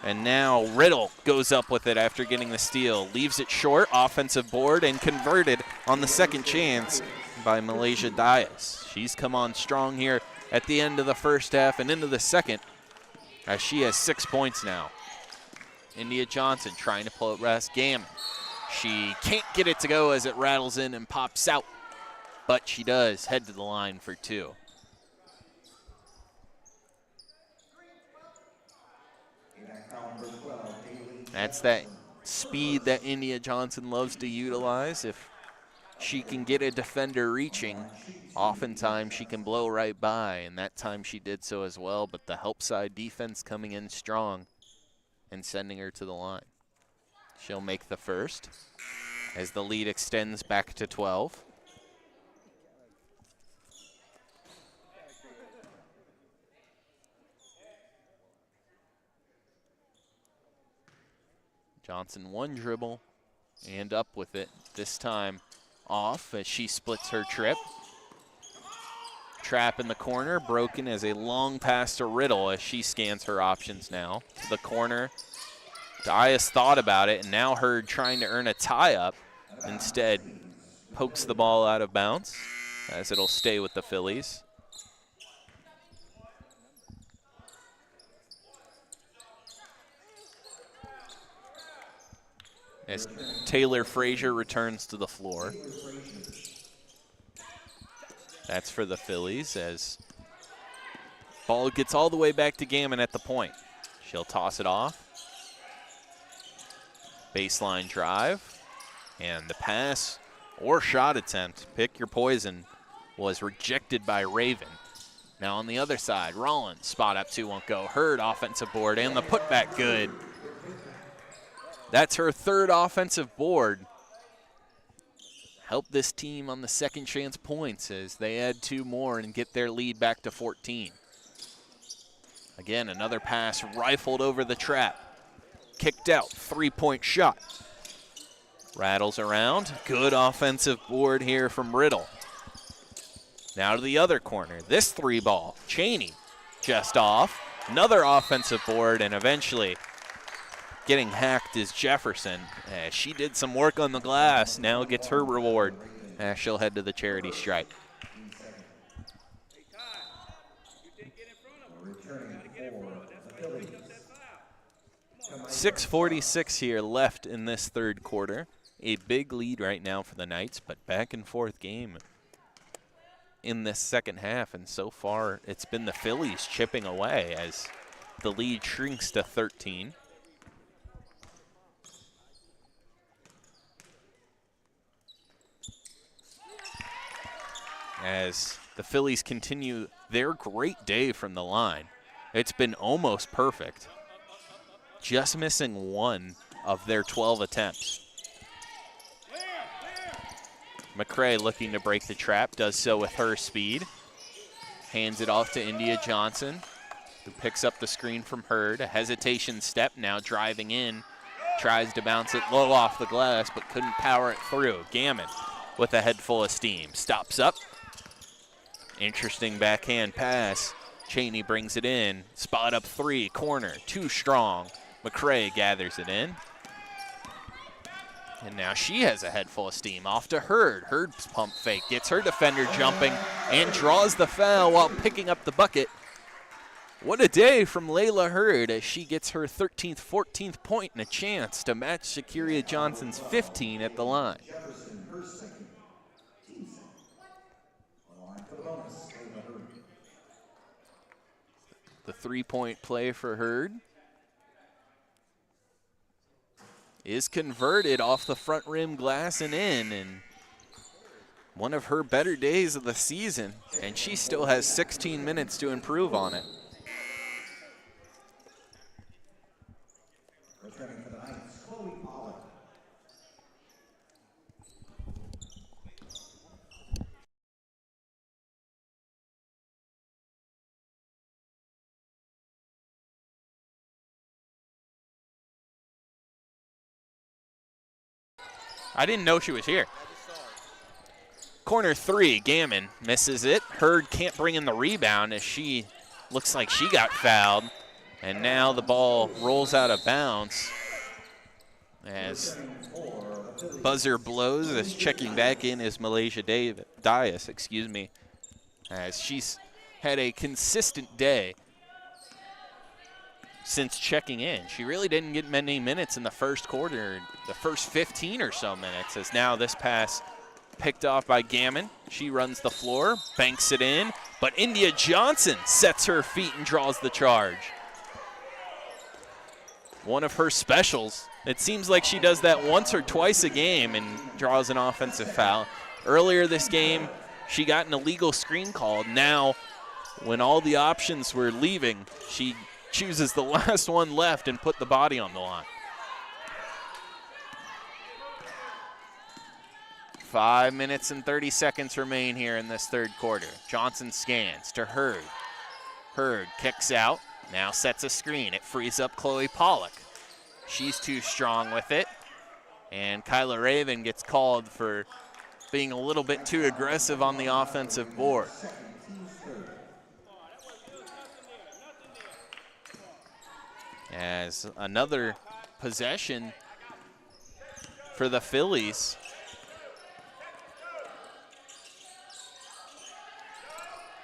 And now Riddle goes up with it after getting the steal. Leaves it short, offensive board, and converted on the second chance by Malaysia Dias. She's come on strong here at the end of the first half and into the second, as she has 6 points now. India Johnson trying to pull it rest. Gammon. She can't get it to go as it rattles in and pops out, but she does head to the line for 2. That's that speed that India Johnson loves to utilize. If she can get a defender reaching, oftentimes she can blow right by, and that time she did so as well, but the help side defense coming in strong and sending her to the line. She'll make the first as the lead extends back to 12. Johnson 1 dribble and up with it, this time off as she splits her trip. Trap in the corner, broken as a long pass to Riddle as she scans her options now. To the corner, Dias thought about it, and now Hurd trying to earn a tie-up. Instead, pokes the ball out of bounds as it'll stay with the Fillies. As Taylor Frazier returns to the floor. That's for the Fillies as ball gets all the way back to Gammon at the point. She'll toss it off. Baseline drive. And the pass or shot attempt, pick your poison, was rejected by Raven. Now on the other side, Rollins, spot up 2 won't go. Hurd offensive board and the putback good. That's her 3rd offensive board. Help this team on the second chance points as they add 2 more and get their lead back to 14. Again, another pass rifled over the trap. Kicked out, 3-point shot. Rattles around, good offensive board here from Riddle. Now to the other corner, this 3-ball, Cheney just off. Another offensive board, and eventually getting hacked is Jefferson. She did some work on the glass, now gets her reward. She'll head to the charity stripe. .646 here left in this 3rd quarter. A big lead right now for the Knights, but back and forth game in this second half, and so far it's been the Fillies chipping away as the lead shrinks to 13. As the Fillies continue their great day from the line. It's been almost perfect. Just missing 1 of their 12 attempts. McCray looking to break the trap, does so with her speed. Hands it off to India Johnson. who picks up the screen from Hurd. A hesitation step now driving in. Tries to bounce it low off the glass, but couldn't power it through. Gammon with a head full of steam. Stops up. Interesting backhand pass. Cheney brings it in. Spot up 3, corner, too strong. McCray gathers it in. And now she has a head full of steam. Off to Hurd. Hurd's pump fake. Gets her defender jumping and draws the foul while picking up the bucket. What a day from Layla Hurd as she gets her 13th, 14th point and a chance to match Shakiria Johnson's 15 at the line. The 3-point play for Hurd is converted off the front rim glass and in, and one of her better days of the season, and she still has 16 minutes to improve on it. I didn't know she was here. Corner 3, Gammon misses it. Hurd can't bring in the rebound as she looks like she got fouled. And now the ball rolls out of bounds as buzzer blows. As checking back in is Malaysia Dias, as she's had a consistent day since checking in. She really didn't get many minutes in the first quarter, the first 15 or so minutes, as now this pass picked off by Gammon. She runs the floor, banks it in, but India Johnson sets her feet and draws the charge. One of her specials. It seems like she does that once or twice a game and draws an offensive foul. Earlier this game, she got an illegal screen called. Now, when all the options were leaving, she chooses the last one left and put the body on the line. 5 minutes and 30 seconds remain here in this third quarter. Johnson scans to Hurd. Hurd kicks out, now sets a screen. It frees up Chloe Pollock. She's too strong with it. And Kyla Raven gets called for being a little bit too aggressive on the offensive board. As another possession for the Fillies.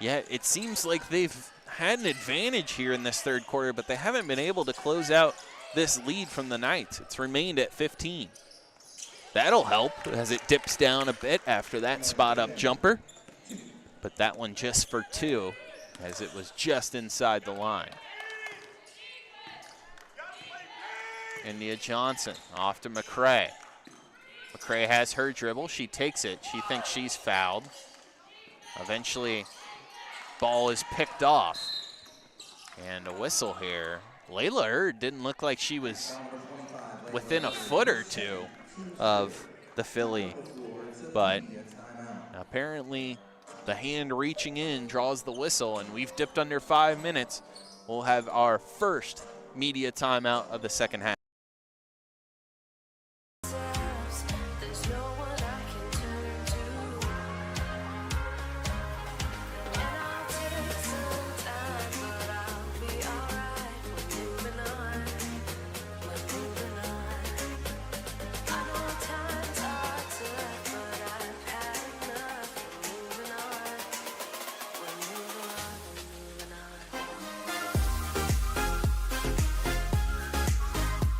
Yeah, it seems like they've had an advantage here in this third quarter, but they haven't been able to close out this lead from the Knights. It's remained at 15. That'll help as it dips down a bit after that spot-up jumper. But that one just for 2, as it was just inside the line. India Johnson off to McCray. McCray has her dribble. She takes it. She thinks she's fouled. Eventually, ball is picked off. And a whistle here. Layla Hurd didn't look like she was within a foot or two of the Philly, but apparently the hand reaching in draws the whistle, and we've dipped under 5 minutes. We'll have our first media timeout of the second half. There's no one I can turn to, and I'll take some time, but I'll be alright. We're moving on, we're moving on. I know times are tough, but I've had enough. We're moving on, we're moving on, we're moving on.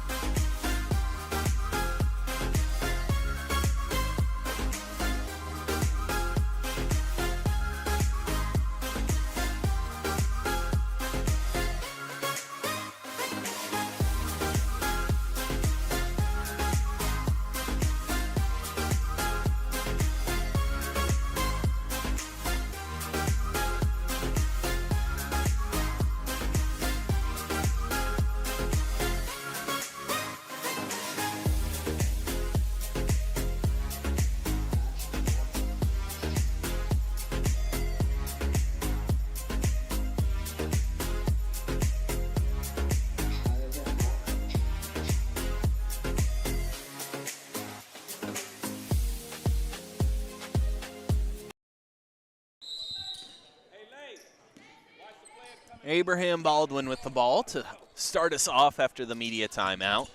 Abraham Baldwin with the ball to start us off after the media timeout.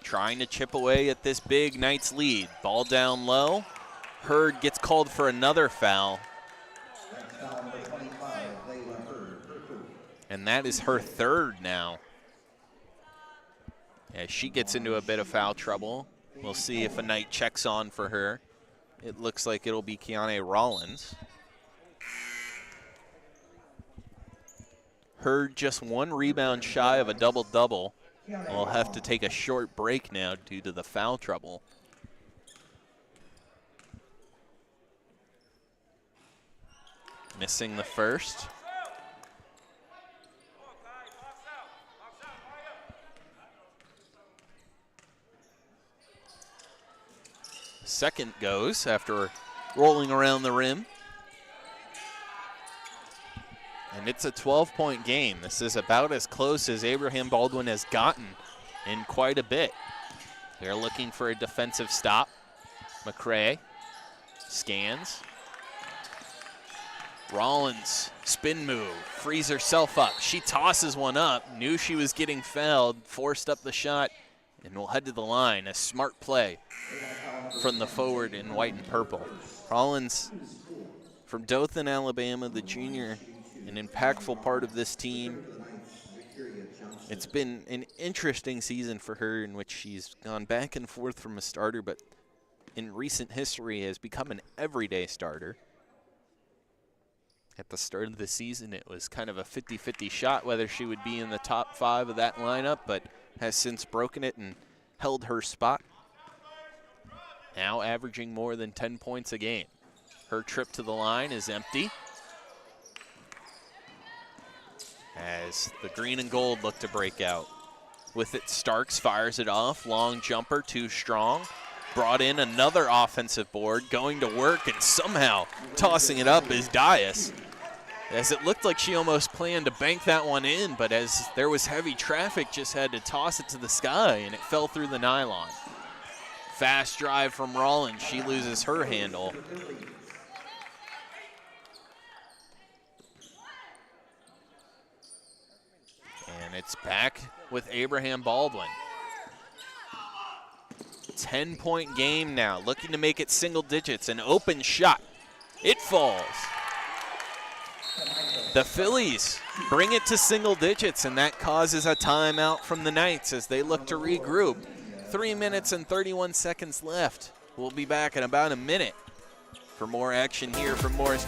Trying to chip away at this big Knights lead. Ball down low. Hurd gets called for another foul. And that is her third now. As she gets into a bit of foul trouble. We'll see if a Knight checks on for her. It looks like it'll be Kiane Rollins. Hurd just one rebound shy of a double-double. We'll have to take a short break now due to the foul trouble. Missing the first. Second goes after rolling around the rim. And it's a 12-point game. This is about as close as Abraham Baldwin has gotten in quite a bit. They're looking for a defensive stop. McCrae scans. Rollins, spin move, frees herself up. She tosses one up, knew she was getting fouled, forced up the shot, and will head to the line. A smart play from the forward in white and purple. Rollins from Dothan, Alabama, the junior, an impactful part of this team. It's been an interesting season for her in which she's gone back and forth from a starter, but in recent history has become an everyday starter. At the start of the season, it was kind of a 50-50 shot whether she would be in the top 5 of that lineup, but has since broken it and held her spot. Now averaging more than 10 points a game. Her trip to the line is empty, as the green and gold look to break out. With it, Starks fires it off. Long jumper, too strong. Brought in another offensive board, going to work, and somehow tossing it up is Dias. As it looked like she almost planned to bank that one in, but as there was heavy traffic, just had to toss it to the sky, and it fell through the nylon. Fast drive from Rollins. She loses her handle. And it's back with Abraham Baldwin. 10-point game now, looking to make it single digits. An open shot. It falls. The Fillies bring it to single digits, and that causes a timeout from the Knights as they look to regroup. 3 minutes and 31 seconds left. We'll be back in about a minute for more action here from Morris.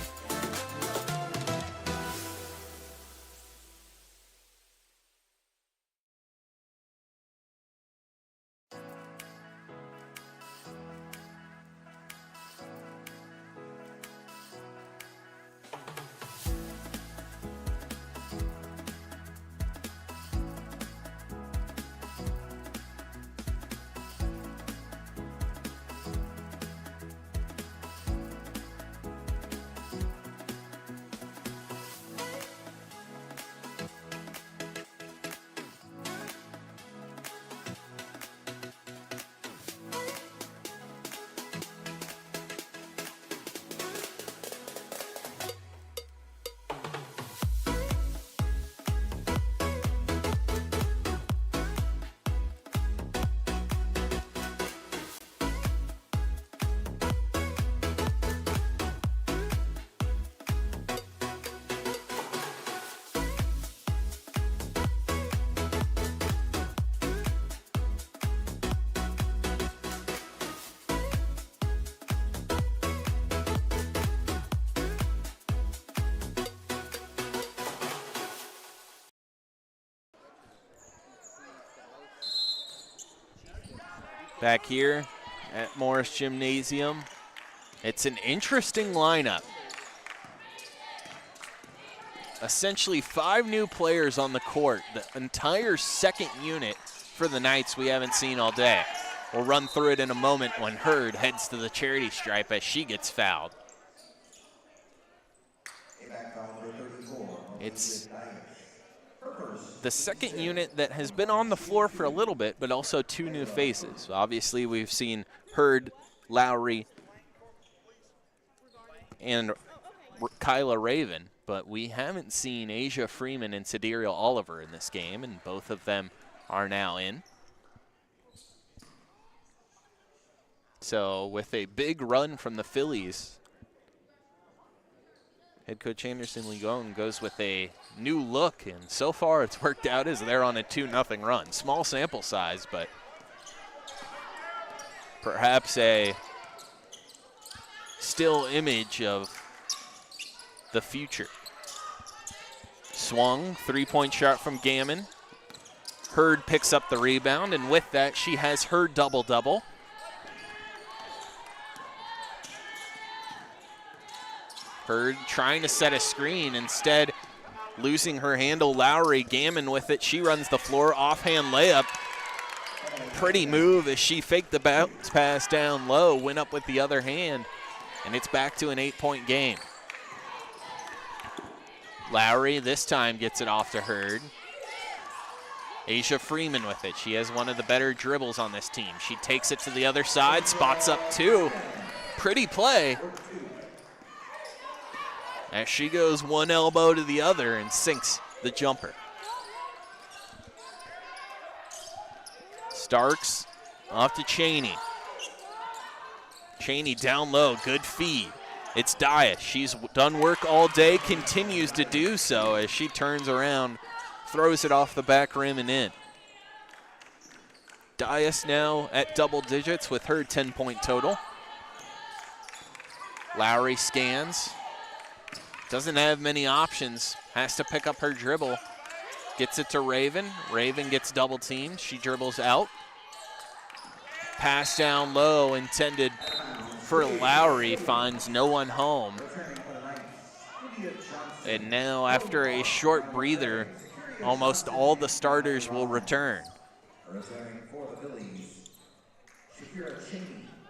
Back here at Morris Gymnasium. It's an interesting lineup. Essentially 5 new players on the court. The entire second unit for the Knights we haven't seen all day. We'll run through it in a moment when Hurd heads to the charity stripe as she gets fouled. It's the second unit that has been on the floor for a little bit, but also 2 new faces. Obviously, we've seen Hurd, Lowry, and Kyla Raven. but we haven't seen Asia Freeman and Sidereal Oliver in this game, and both of them are now in. So with a big run from the Fillies, head coach Anderson Ligon goes with a new look, and so far it's worked out as they're on a 2-0 run. Small sample size, but perhaps a still image of the future. Swung, three-point shot from Gammon. Hurd picks up the rebound, and with that, she has her double-double. Hurd trying to set a screen, instead losing her handle. Lowry, Gammon with it. She runs the floor, offhand layup. Pretty move as she faked the bounce pass down low, went up with the other hand, and it's back to an 8-point game. Lowry this time gets it off to Hurd. Asia Freeman with it. She has one of the better dribbles on this team. She takes it to the other side, spots up two. Pretty play. As she goes one elbow to the other and sinks the jumper. Starks off to Cheney. Cheney down low, good feed. It's Dias. She's done work all day, continues to do so as she turns around, throws it off the back rim and in. Dias now at double digits with her 10-point total. Lowry scans. Doesn't have many options. Has to pick up her dribble. Gets it to Raven. Raven gets double teamed. She dribbles out. Pass down low intended for Lowry. Finds no one home. And now after a short breather, almost all the starters will return.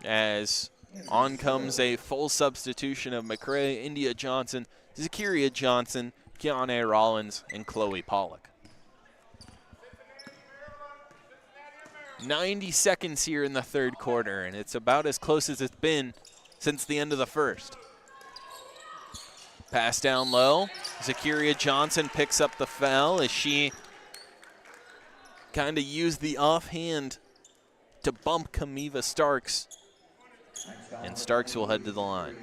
As on comes a full substitution of McRae, India Johnson, Zakiria Johnson, Kiane Rollins, and Chloe Pollock. 90 seconds here in the third quarter, and it's about as close as it's been since the end of the first. Pass down low. Zakiria Johnson picks up the foul as she kind of used the offhand to bump Kamiva Starks. And Starks will head to the line.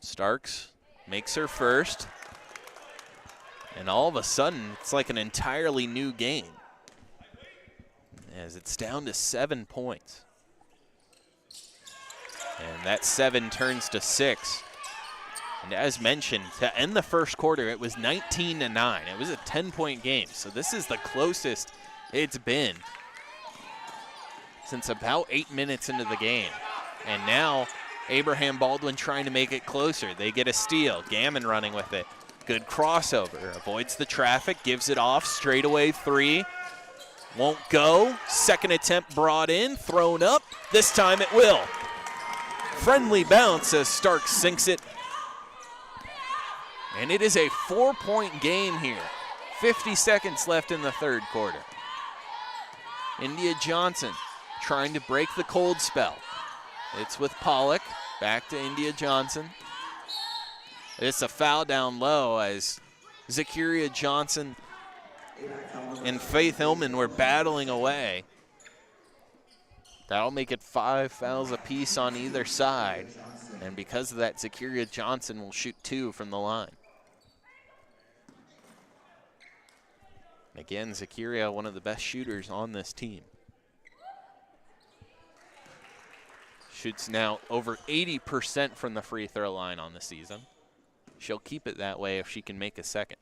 Starks makes her first. And all of a sudden, it's like an entirely new game, as it's down to 7 points. And that 7 turns to 6. And as mentioned, to end the first quarter, it was 19-9. It was a 10-point game, so this is the closest it's been since about 8 minutes into the game. And now Abraham Baldwin trying to make it closer. They get a steal. Gammon running with it. Good crossover. Avoids the traffic, gives it off. Straightaway three. Won't go. Second attempt brought in, thrown up. This time it will. Friendly bounce as Starks sinks it. And it is a 4-point game here. 50 seconds left in the third quarter. India Johnson trying to break the cold spell. It's with Pollock. Back to India Johnson. It's a foul down low as Zakiria Johnson and Faith Hillman were battling away. That'll make it 5 fouls apiece on either side. And because of that, Zakiria Johnson will shoot 2 from the line. Again, Zakiria, one of the best shooters on this team. Shoots now over 80% from the free throw line on the season. She'll keep it that way if she can make a second.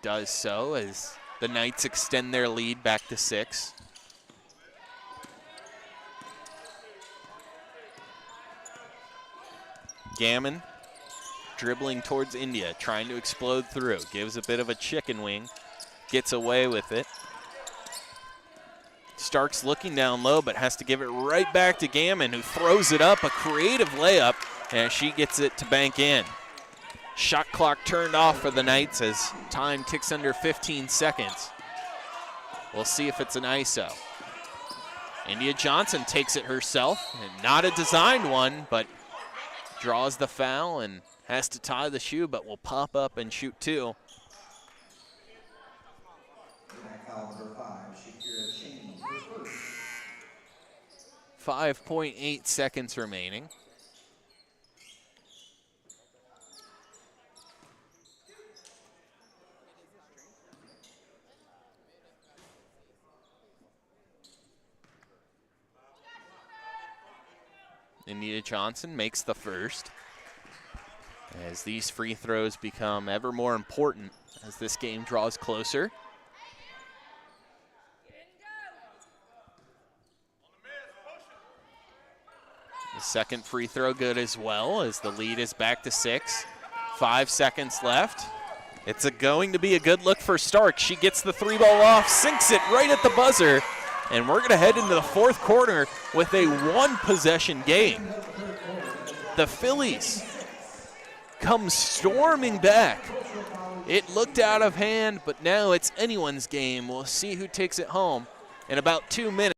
Does so as the Knights extend their lead back to 6. Gammon dribbling towards India, trying to explode through. Gives a bit of a chicken wing, gets away with it. Starks looking down low, but has to give it right back to Gammon, who throws it up, a creative layup, and she gets it to bank in. Shot clock turned off for the Knights as time ticks under 15 seconds. We'll see if it's an ISO. India Johnson takes it herself, and not a designed one, but draws the foul and has to tie the shoe, but will pop up and shoot two. 5.8 seconds remaining. India Johnson makes the first, as these free throws become ever more important as this game draws closer. The second free throw good as well, as the lead is back to 6. 5 seconds left. It's going to be a good look for Stark. She gets the three ball off, sinks it right at the buzzer, and we're going to head into the fourth quarter with a one-possession game. The Fillies come storming back. It looked out of hand, but now it's anyone's game. We'll see who takes it home in about 2 minutes.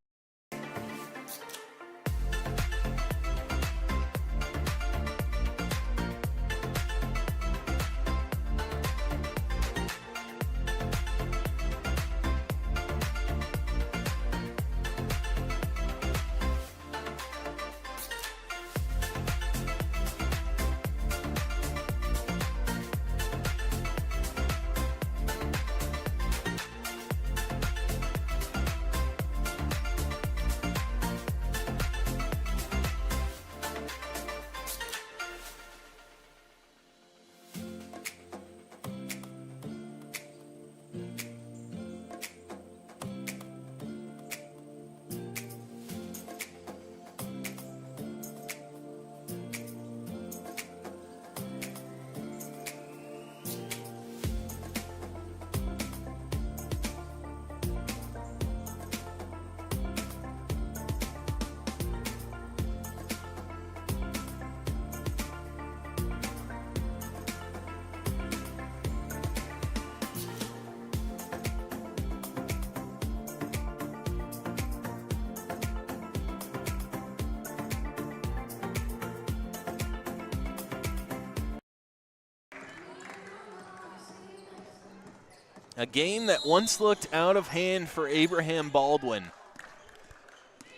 A game that once looked out of hand for Abraham Baldwin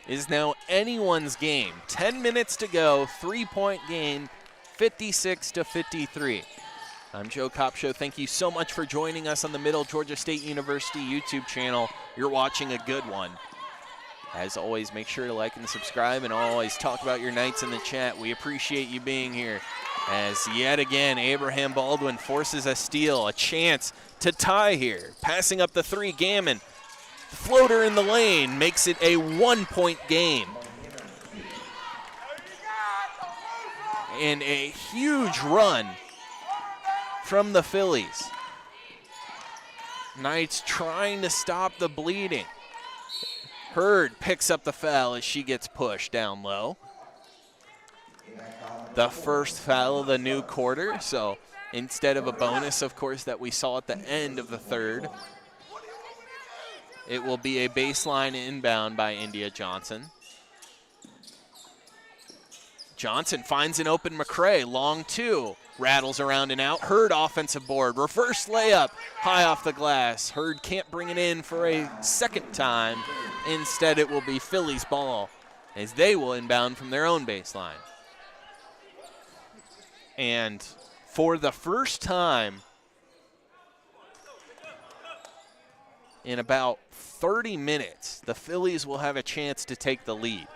is now anyone's game. 10 minutes to go, 3-point game, 56-53. I'm Joe Kopshow. Thank you so much for joining us on the Middle Georgia State University YouTube channel. You're watching a good one. As always, make sure to like and subscribe, and always talk about your nights in the chat. We appreciate you being here. As yet again, Abraham Baldwin forces a steal, a chance to tie here. Passing up the three, Gammon. Floater in the lane makes it a 1-point game. And a huge run from the Fillies. Knights trying to stop the bleeding. Hurd picks up the foul as she gets pushed down low. The first foul of the new quarter, so instead of a bonus, of course, that we saw at the end of the third, it will be a baseline inbound by India Johnson. Johnson finds an open McCray, long two, rattles around and out. Hurd offensive board, reverse layup, high off the glass. Hurd can't bring it in for a second time. Instead, it will be Phillies ball as they will inbound from their own baseline. And for the first time in about 30 minutes, the Fillies will have a chance to take the lead.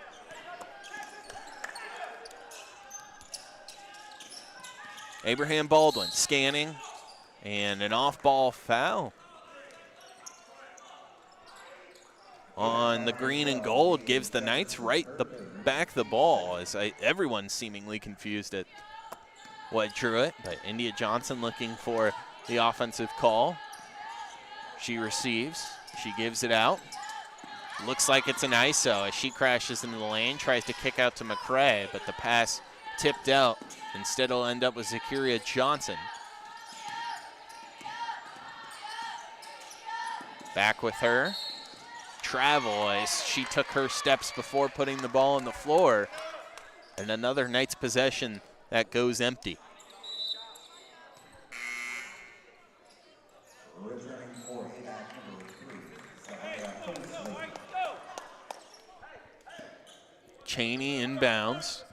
Abraham Baldwin scanning, and an off-ball foul on the green and gold gives the Knights back the ball, as everyone's seemingly confused at what drew it, but India Johnson looking for the offensive call. She receives, she gives it out. Looks like it's an ISO as she crashes into the lane, tries to kick out to McCray, but the pass tipped out. Instead, it'll end up with Zakiria Johnson. Back with her. travel as she took her steps before putting the ball on the floor. And another Knights possession that goes empty. Cheney inbounds.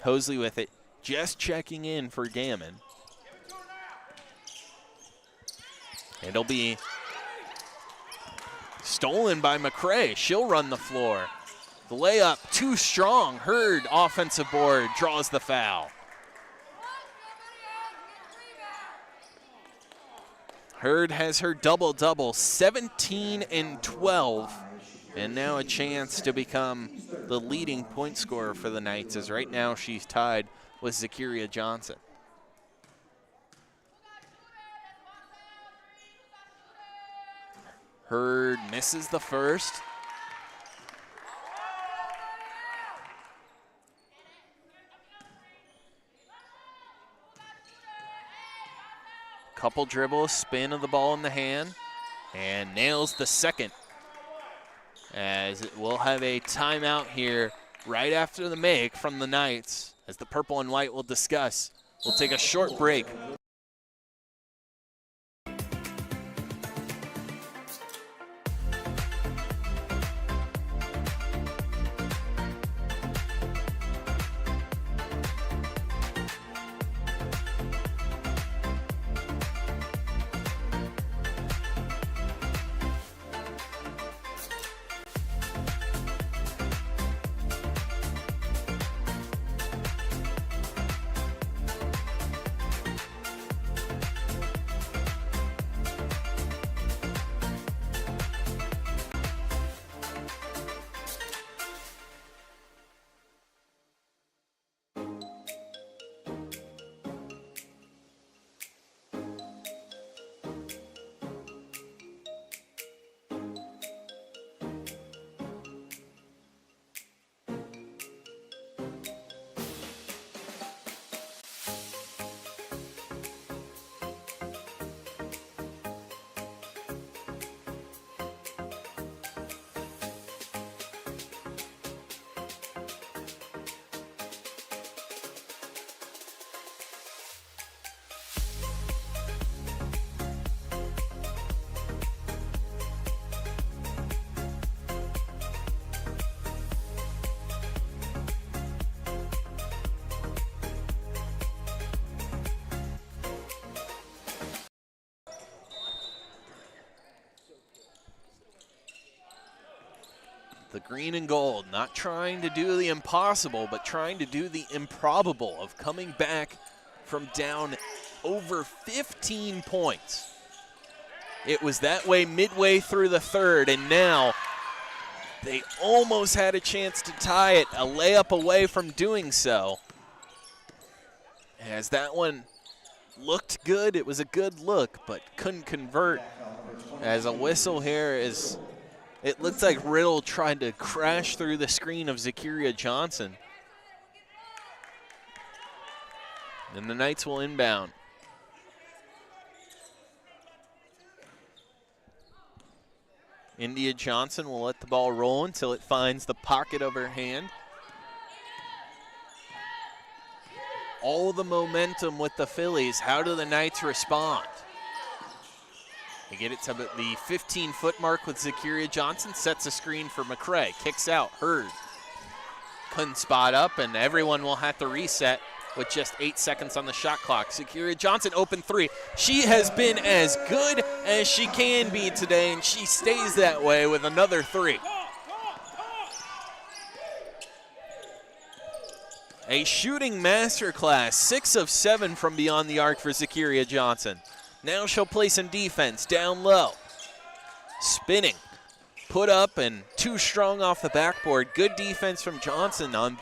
Hosley with it, just checking in for Gammon. It'll be stolen by McCray. She'll run the floor. The layup too strong. Hurd, offensive board, draws the foul. Hurd has her double-double, 17 and 12. And now a chance to become the leading point scorer for the Knights, as right now she's tied with Zakiria Johnson. Hurd misses the first. Couple dribbles, spin of the ball in the hand, and nails the second. As it will have a timeout here right after the make from the Knights, as the purple and white will discuss. We'll take a short break. The green and gold, not trying to do the impossible, but trying to do the improbable of coming back from down over 15 points. It was that way midway through the third, and now they almost had a chance to tie it, a layup away from doing so. As that one looked good, it was a good look, but couldn't convert. As a whistle here is, it looks like Riddle tried to crash through the screen of Zakiria Johnson. And the Knights will inbound. India Johnson will let the ball roll until it finds the pocket of her hand. All the momentum with the Fillies. How do the Knights respond? They get it to the 15-foot mark with Zakiria Johnson, sets a screen for McCray, kicks out, Hurd. Couldn't spot up, and everyone will have to reset with just 8 seconds on the shot clock. Zakiria Johnson, open three. She has been as good as she can be today, and she stays that way with another three. A shooting masterclass, 6 of 7 from beyond the arc for Zakiria Johnson. Now she'll play some defense down low. Spinning, put up, and too strong off the backboard. Good defense from Johnson on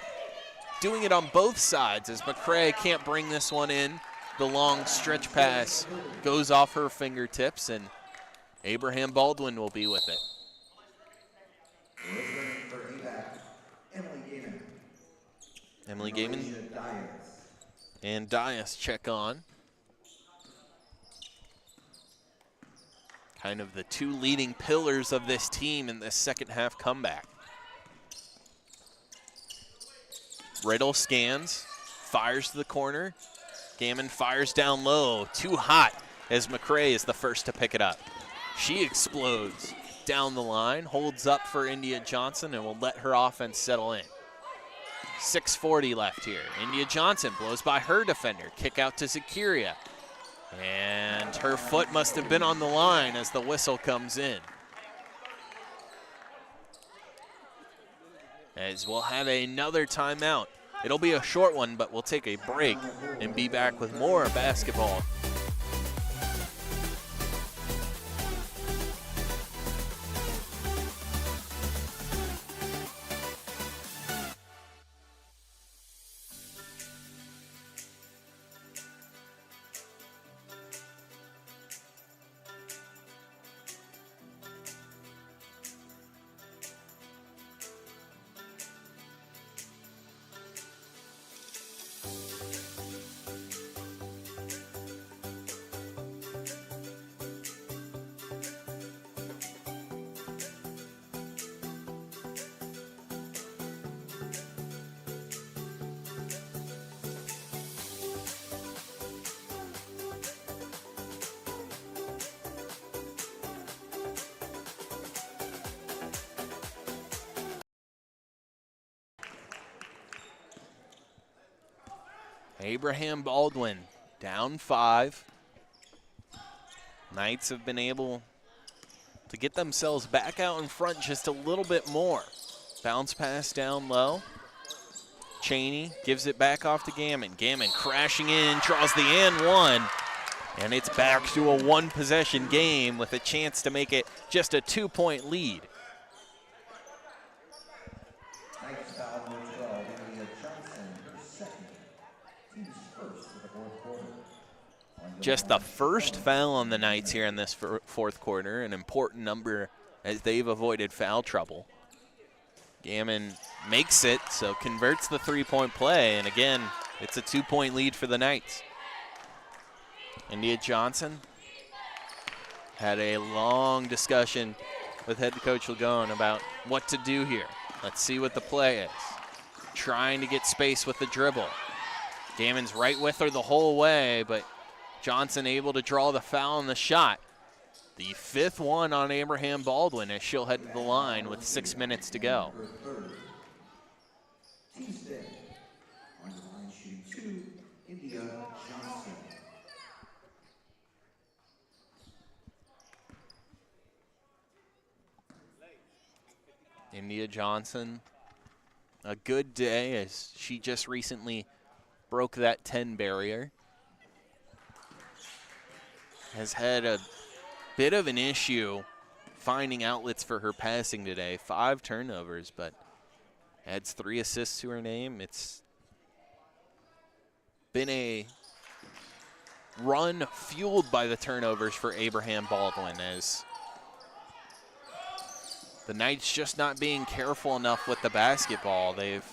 doing it on both sides as McCray can't bring this one in. The long stretch pass goes off her fingertips, and Abraham Baldwin will be with it. Emily Gaiman and Dias check on. Kind of the two leading pillars of this team in this second half comeback. Riddle scans, fires to the corner. Gammon fires down low, too hot as McRae is the first to pick it up. She explodes down the line, holds up for India Johnson, and will let her offense settle in. 6:40 left here. India Johnson blows by her defender. Kick out to Zakiria. And her foot must have been on the line as the whistle comes in. As we'll have another timeout. It'll be a short one, but we'll take a break and be back with more basketball. Abraham Baldwin down 5. Knights have been able to get themselves back out in front just a little bit more. Bounce pass down low. Cheney gives it back off to Gammon. Gammon crashing in, draws the and one. And it's back to a one-possession game with a chance to make it just a 2-point lead. Just the first foul on the Knights here in this fourth quarter, an important number as they've avoided foul trouble. Gammon makes it, so converts the three-point play, and again, it's a 2-point lead for the Knights. India Johnson had a long discussion with head coach Lagon about what to do here. Let's see what the play is. Trying to get space with the dribble. Gammon's right with her the whole way, but Johnson able to draw the foul on the shot. The 5th one on Abraham Baldwin as she'll head to the line with 6 minutes to go. India Johnson, a good day as she just recently broke that 10 barrier. Has had a bit of an issue finding outlets for her passing today. 5 turnovers, but adds 3 assists to her name. It's been a run fueled by the turnovers for Abraham Baldwin, as the Knights just not being careful enough with the basketball. They've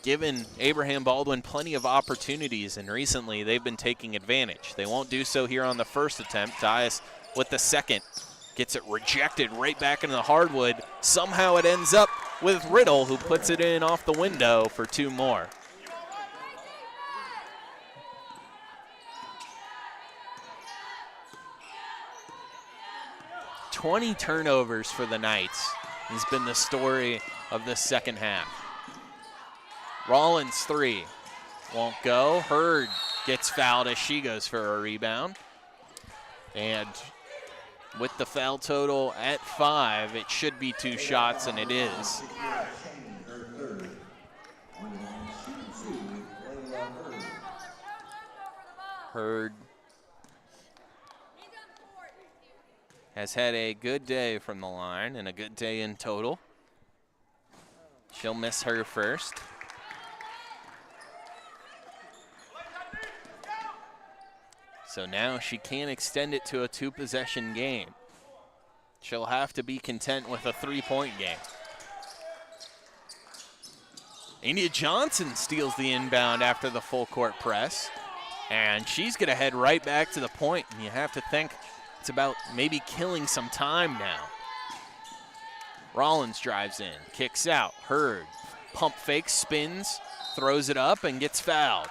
given Abraham Baldwin plenty of opportunities, and recently they've been taking advantage. They won't do so here on the first attempt. Dias with the second gets it rejected right back into the hardwood. Somehow it ends up with Riddle, who puts it in off the window for 2 more. "20 turnovers for the Knights has been the story of this second half. Rollins 3 won't go. Hurd gets fouled as she goes for a rebound. And with the foul total at 5, it should be 2 shots, and it is. Hurd has had a good day from the line and a good day in total. She'll miss her first. So now she can't extend it to a 2-possession game. She'll have to be content with a 3-point game. India Johnson steals the inbound after the full court press, and she's going to head right back to the point, and you have to think It's about maybe killing some time now. Rollins drives in, kicks out. Hurd pump fake, spins, throws it up, and gets fouled.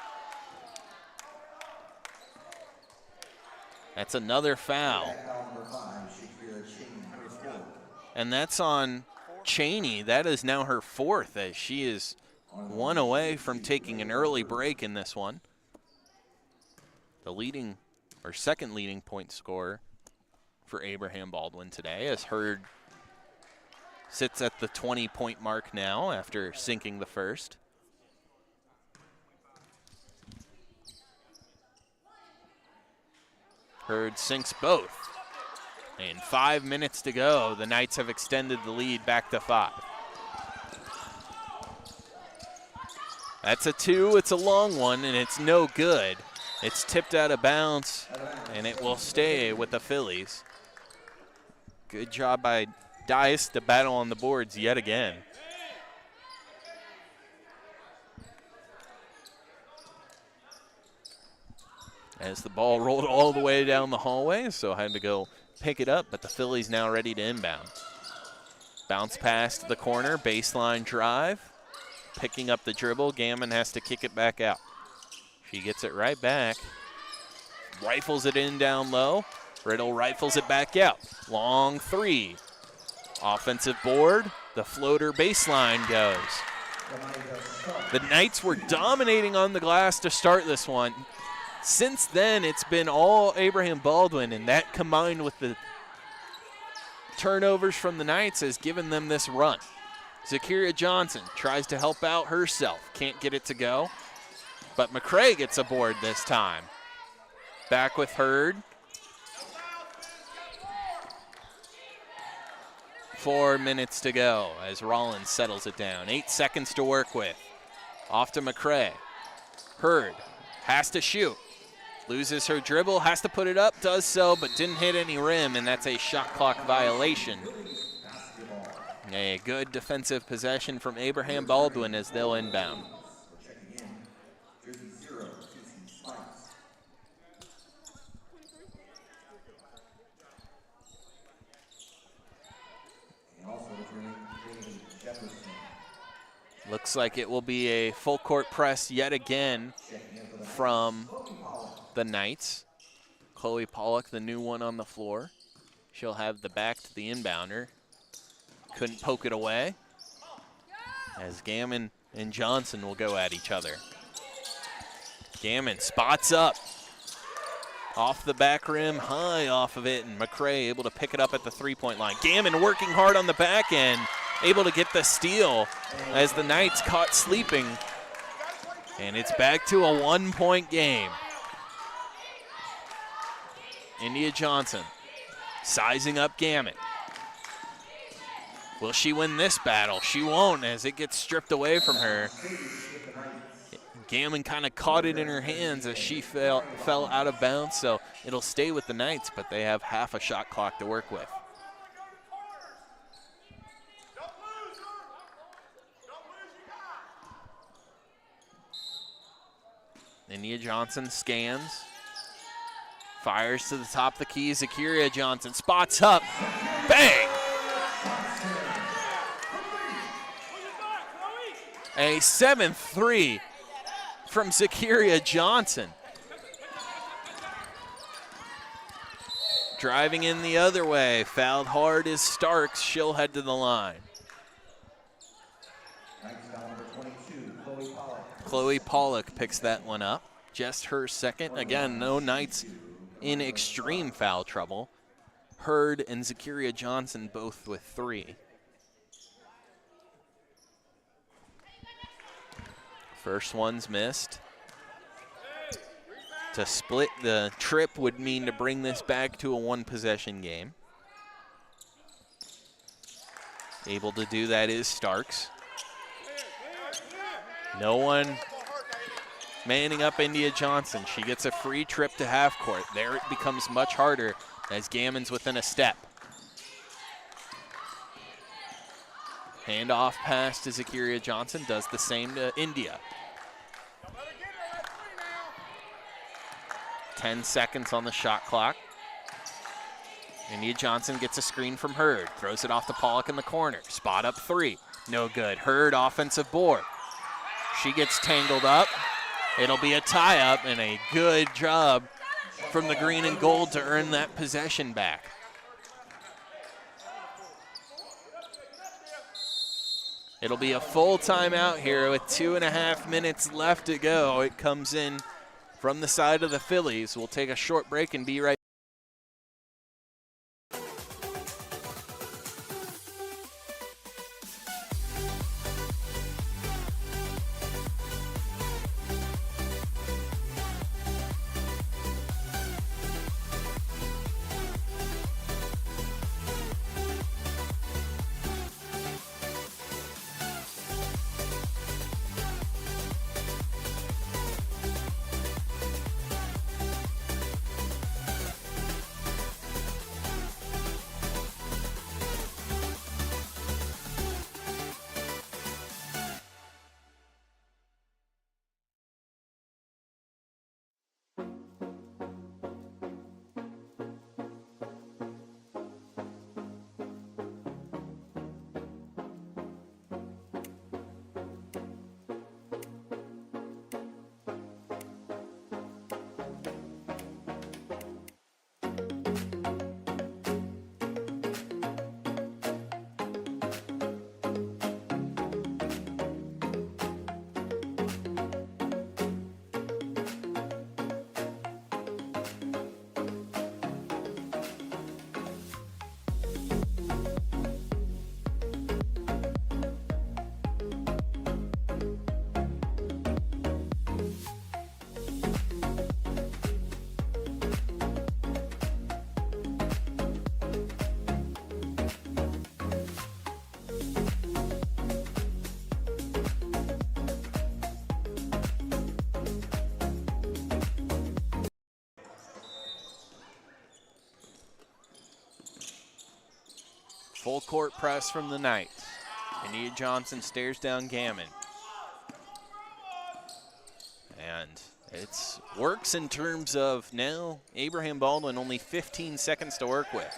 That's another foul. And that's on Cheney. That is now her fourth, as she is one away from taking an early break in this one. The leading, or second leading point scorer for Abraham Baldwin today, as Hurd sits at the 20-point mark now after sinking the first. Hurd sinks both. And 5 minutes to go. The Knights have extended the lead back to 5. That's a 2. It's a long one, and it's no good. It's tipped out of bounds, and it will stay with the Fillies. Good job by Dice to battle on the boards yet again. As the ball rolled all the way down the hallway, so I had to go pick it up, but the Fillies now ready to inbound. Bounce pass to the corner, baseline drive. Picking up the dribble, Gammon has to kick it back out. She gets it right back. Rifles it in down low. Riddle rifles it back out. Long 3. Offensive board. The floater baseline goes. The Knights were dominating on the glass to start this one. Since then, it's been all Abraham Baldwin, and that combined with the turnovers from the Knights has given them this run. Zakiria Johnson tries to help out herself. Can't get it to go. But McCrae gets aboard this time. Back with Hurd. 4 minutes to go as Rollins settles it down. 8 seconds to work with. Off to McCrae. Hurd has to shoot. Loses her dribble, has to put it up, does so, but didn't hit any rim, and that's a shot clock violation. A good defensive possession from Abraham Baldwin as they'll inbound. Looks like it will be a full court press yet again from the Knights. Chloe Pollock, the new one on the floor. She'll have the back to the inbounder. Couldn't poke it away. As Gammon and Johnson will go at each other. Gammon spots up. Off the back rim, high off of it, and McCrae able to pick it up at the three-point line. Gammon working hard on the back end, able to get the steal as the Knights caught sleeping. And it's back to a 1-point game. India Johnson sizing up Gammon. Will she win this battle? She won't, as it gets stripped away from her. Gammon kind of caught it in her hands as she fell out of bounds, so it'll stay with the Knights, but they have half a shot clock to work with. India Johnson scans. Fires to the top of the key. Zakiria Johnson spots up. Bang! A 7-3 from Zakiria Johnson. Driving in the other way. Fouled hard is Starks. She'll head to the line. Chloe Pollock picks that one up. Just her second. Again, no Knights in extreme foul trouble. Hurd and Zakiria Johnson both with 3. First one's missed. To split the trip would mean to bring this back to a 1-possession game. Able to do that is Starks. No one manning up India Johnson. She gets a free trip to half court. There it becomes much harder as Gammon's within a step. Handoff pass to Zakiria Johnson, does the same to India. 10 seconds on the shot clock. India Johnson gets a screen from Hurd, throws it off to Pollock in the corner. Spot up 3, no good. Hurd offensive board. She gets tangled up. It'll be a tie-up, and a good job from the green and gold to earn that possession back. It'll be a full timeout here with 2.5 minutes left to go. It comes in from the side of the Fillies. We'll take a short break and be right back. Full court press from the Knights. India Johnson stares down Gammon. And it works in terms of now Abraham Baldwin only 15 seconds to work with.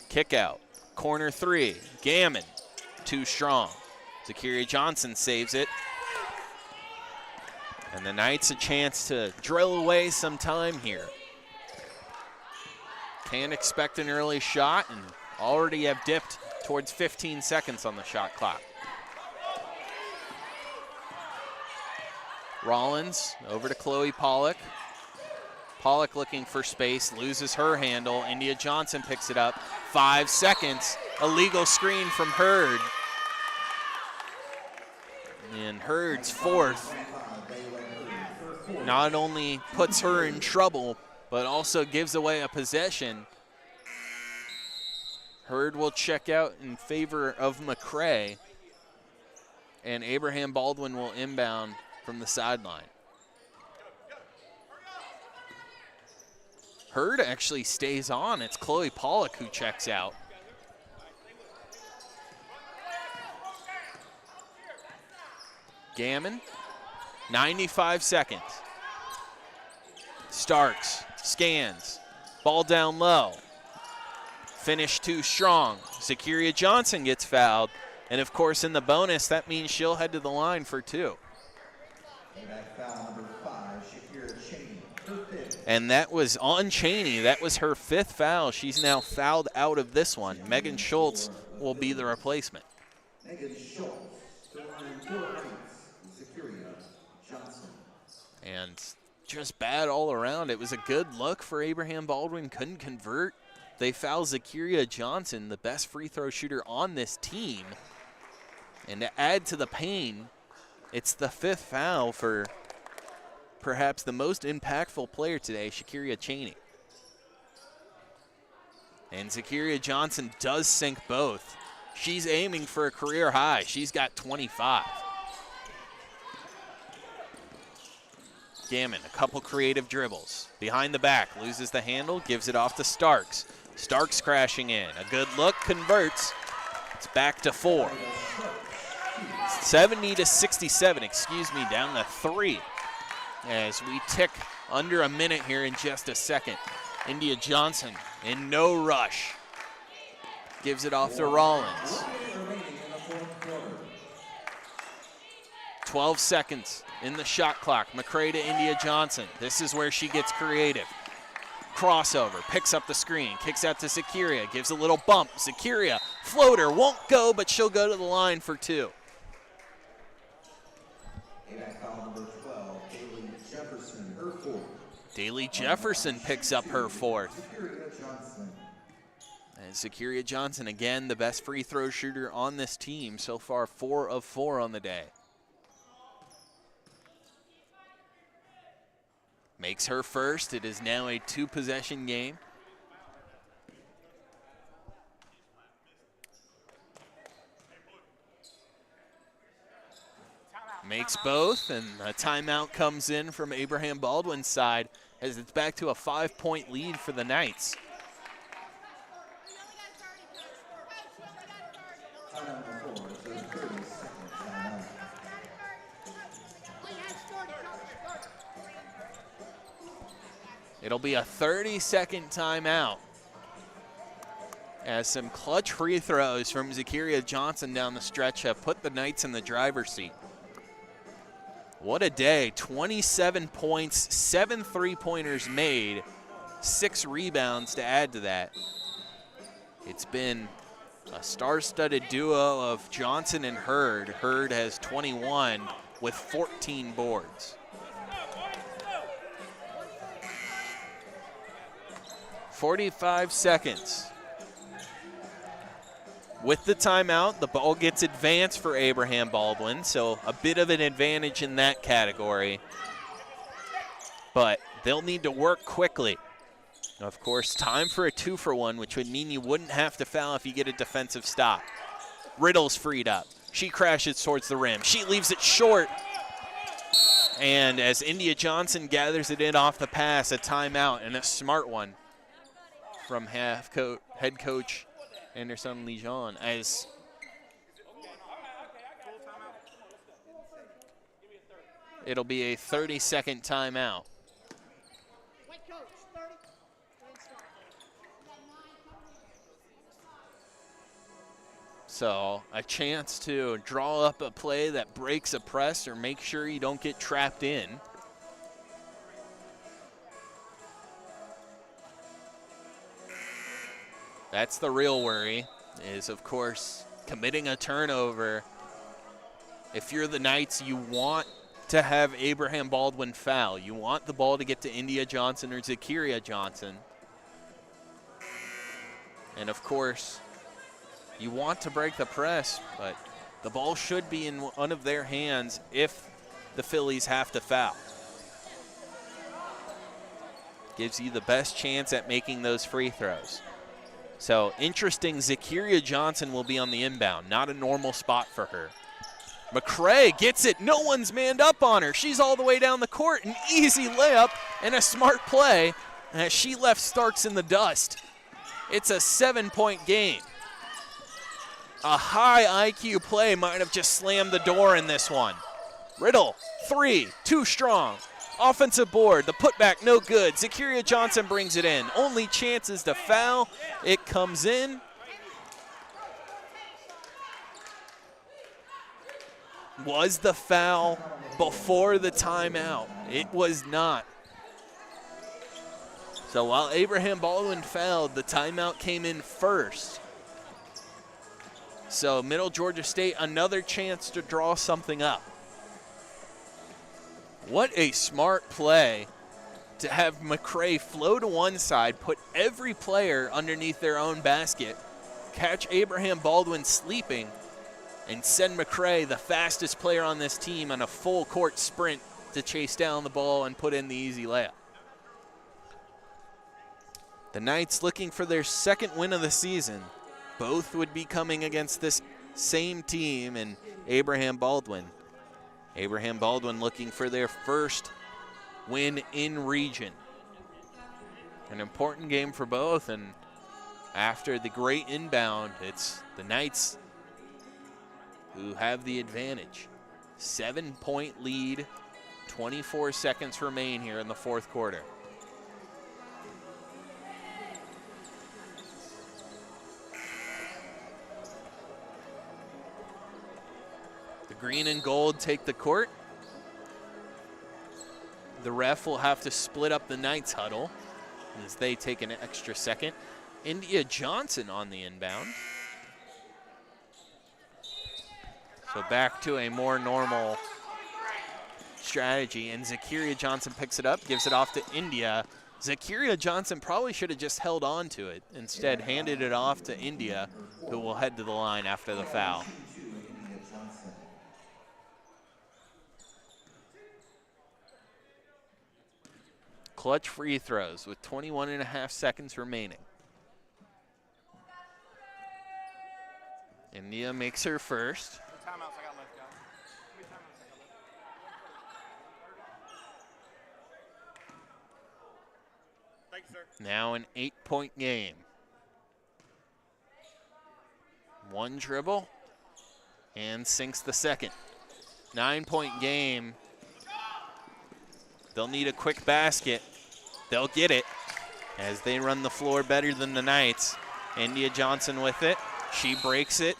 Kick out, corner 3, Gammon, too strong. Zakiria Johnson saves it. And the Knights a chance to drill away some time here. Can't expect an early shot and already have dipped towards 15 seconds on the shot clock. Rollins over to Chloe Pollock. Pollock looking for space, loses her handle. India Johnson picks it up. 5 seconds, a legal screen from Hurd. And Hurd's fourth not only puts her in trouble, but also gives away a possession. Hurd will check out in favor of McCray, and Abraham Baldwin will inbound from the sideline. Hurd actually stays on. It's Chloe Pollock who checks out. Gammon, 95 seconds. Starks scans, ball down low. Finish too strong. Zakiria Johnson gets fouled. And of course in the bonus, that means she'll head to the line for 2. And that was on Cheney. That was her 5th foul. She's now fouled out of this one. Megan Schultz will be the replacement. Megan Schultz, Zakiria Johnson. And just bad all around. It was a good look for Abraham Baldwin. Couldn't convert. They foul Zakiria Johnson, the best free throw shooter on this team. And to add to the pain, it's the 5th foul for perhaps the most impactful player today, Shakiria Cheney. And Zakiria Johnson does sink both. She's aiming for a career high. She's got 25. Gammon, a couple creative dribbles. Behind the back, loses the handle, gives it off to Starks. Starks crashing in. A good look, converts. It's back to 4. 70 to 67, excuse me, down to 3. as we tick under a minute here in just a second. India Johnson in no rush. Gives it off to Rollins. 12 seconds in the shot clock. McCray to India Johnson. This is where she gets creative. Crossover, picks up the screen, kicks out to Zakiria, gives a little bump. Zakiria, floater, won't go, but she'll go to the line for two. Daly Jefferson picks up her fourth. And Zakiria Johnson, again, the best free throw shooter on this team. So far, 4 of 4 on the day. Makes her first. It is now a 2-possession game. Makes both, and a timeout comes in from Abraham Baldwin's side as it's back to a 5-point lead for the Knights. It'll be a 30-second timeout as some clutch free throws from Zakiria Johnson down the stretch have put the Knights in the driver's seat. What a day. 27 points, 7 three-pointers made, 6 rebounds to add to that. It's been a star-studded duo of Johnson and Hurd. Hurd has 21 with 14 boards. 45 seconds. With the timeout, the ball gets advanced for Abraham Baldwin, so a bit of an advantage in that category. But they'll need to work quickly. Of course, time for a 2-for-1, which would mean you wouldn't have to foul if you get a defensive stop. Riddle's freed up. She crashes towards the rim. She leaves it short. And as India Johnson gathers it in off the pass, a timeout, and a smart one from head coach Anderson Lejean, as it'll be a 30-second timeout. So a chance to draw up a play that breaks a press or make sure you don't get trapped in. That's the real worry, is of course committing a turnover. If you're the Knights, you want to have Abraham Baldwin foul. You want the ball to get to India Johnson or Zakiria Johnson. And of course, you want to break the press, but the ball should be in one of their hands if the Fillies have to foul. Gives you the best chance at making those free throws. So interesting, Zakiria Johnson will be on the inbound. Not a normal spot for her. McCray gets it. No one's manned up on her. She's all the way down the court. An easy layup and a smart play as she left Starks in the dust. It's a 7-point game. A high IQ play might have just slammed the door in this one. Riddle, 3, too strong. Offensive board, the putback no good. Zakiria Johnson brings it in. Only chances to foul. It comes in. Was the foul before the timeout? It was not. So while Abraham Baldwin fouled, the timeout came in first. So Middle Georgia State, another chance to draw something up. What a smart play to have McCray flow to one side, put every player underneath their own basket, catch Abraham Baldwin sleeping, and send McCray, the fastest player on this team, on a full court sprint to chase down the ball and put in the easy layup. The Knights looking for their second win of the season. Both would be coming against this same team and Abraham Baldwin. Abraham Baldwin looking for their first win in region. An important game for both, and after the great inbound, it's the Knights who have the advantage. 7-point lead, 24 seconds remain here in the fourth quarter. The green and gold take the court. The ref will have to split up the Knights huddle as they take an extra second. India Johnson on the inbound. So back to a more normal strategy, and Zakiria Johnson picks it up, gives it off to India. Zakiria Johnson probably should have just held on to it. Instead, handed it off to India, who will head to the line after the foul. Clutch free throws with 21.5 seconds remaining. India makes her first. Now an 8-point game. One dribble and sinks the second. 9-point game. They'll need a quick basket. They'll get it as they run the floor better than the Knights. India Johnson with it. She breaks it.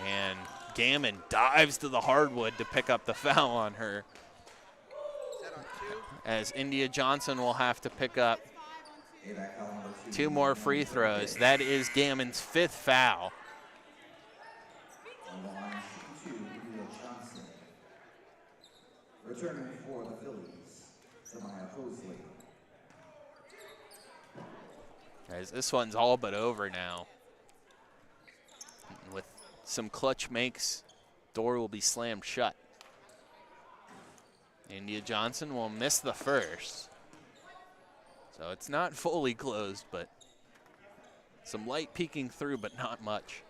And Gammon dives to the hardwood to pick up the foul on her. As India Johnson will have to pick up 2 more free throws. That is Gammon's 5th foul. Returning for the Fillies, As this one's all but over now. With some clutch makes, door will be slammed shut. India Johnson will miss the first. So it's not fully closed, but some light peeking through, but not much.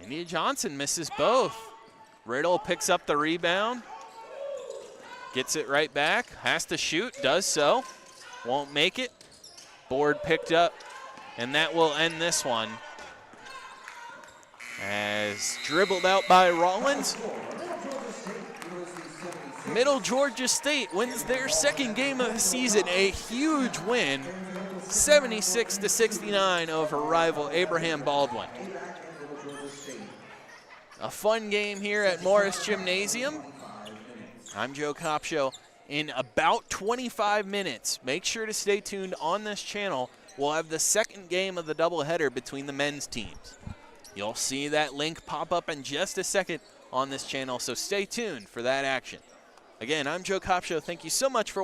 India Johnson misses both. Riddle picks up the rebound. Gets it right back. Has to shoot. Does so. Won't make it. Board picked up. And that will end this one. As dribbled out by Rollins. Middle Georgia State wins their 2nd game of the season. A huge win. 76-69 over rival Abraham Baldwin. A fun game here at Morris Gymnasium. I'm Joe Copshow. In about 25 minutes, make sure to stay tuned on this channel. We'll have the 2nd game of the doubleheader between the men's teams. You'll see that link pop up in just a second on this channel, so stay tuned for that action. Again, I'm Joe Copshow. Thank you so much for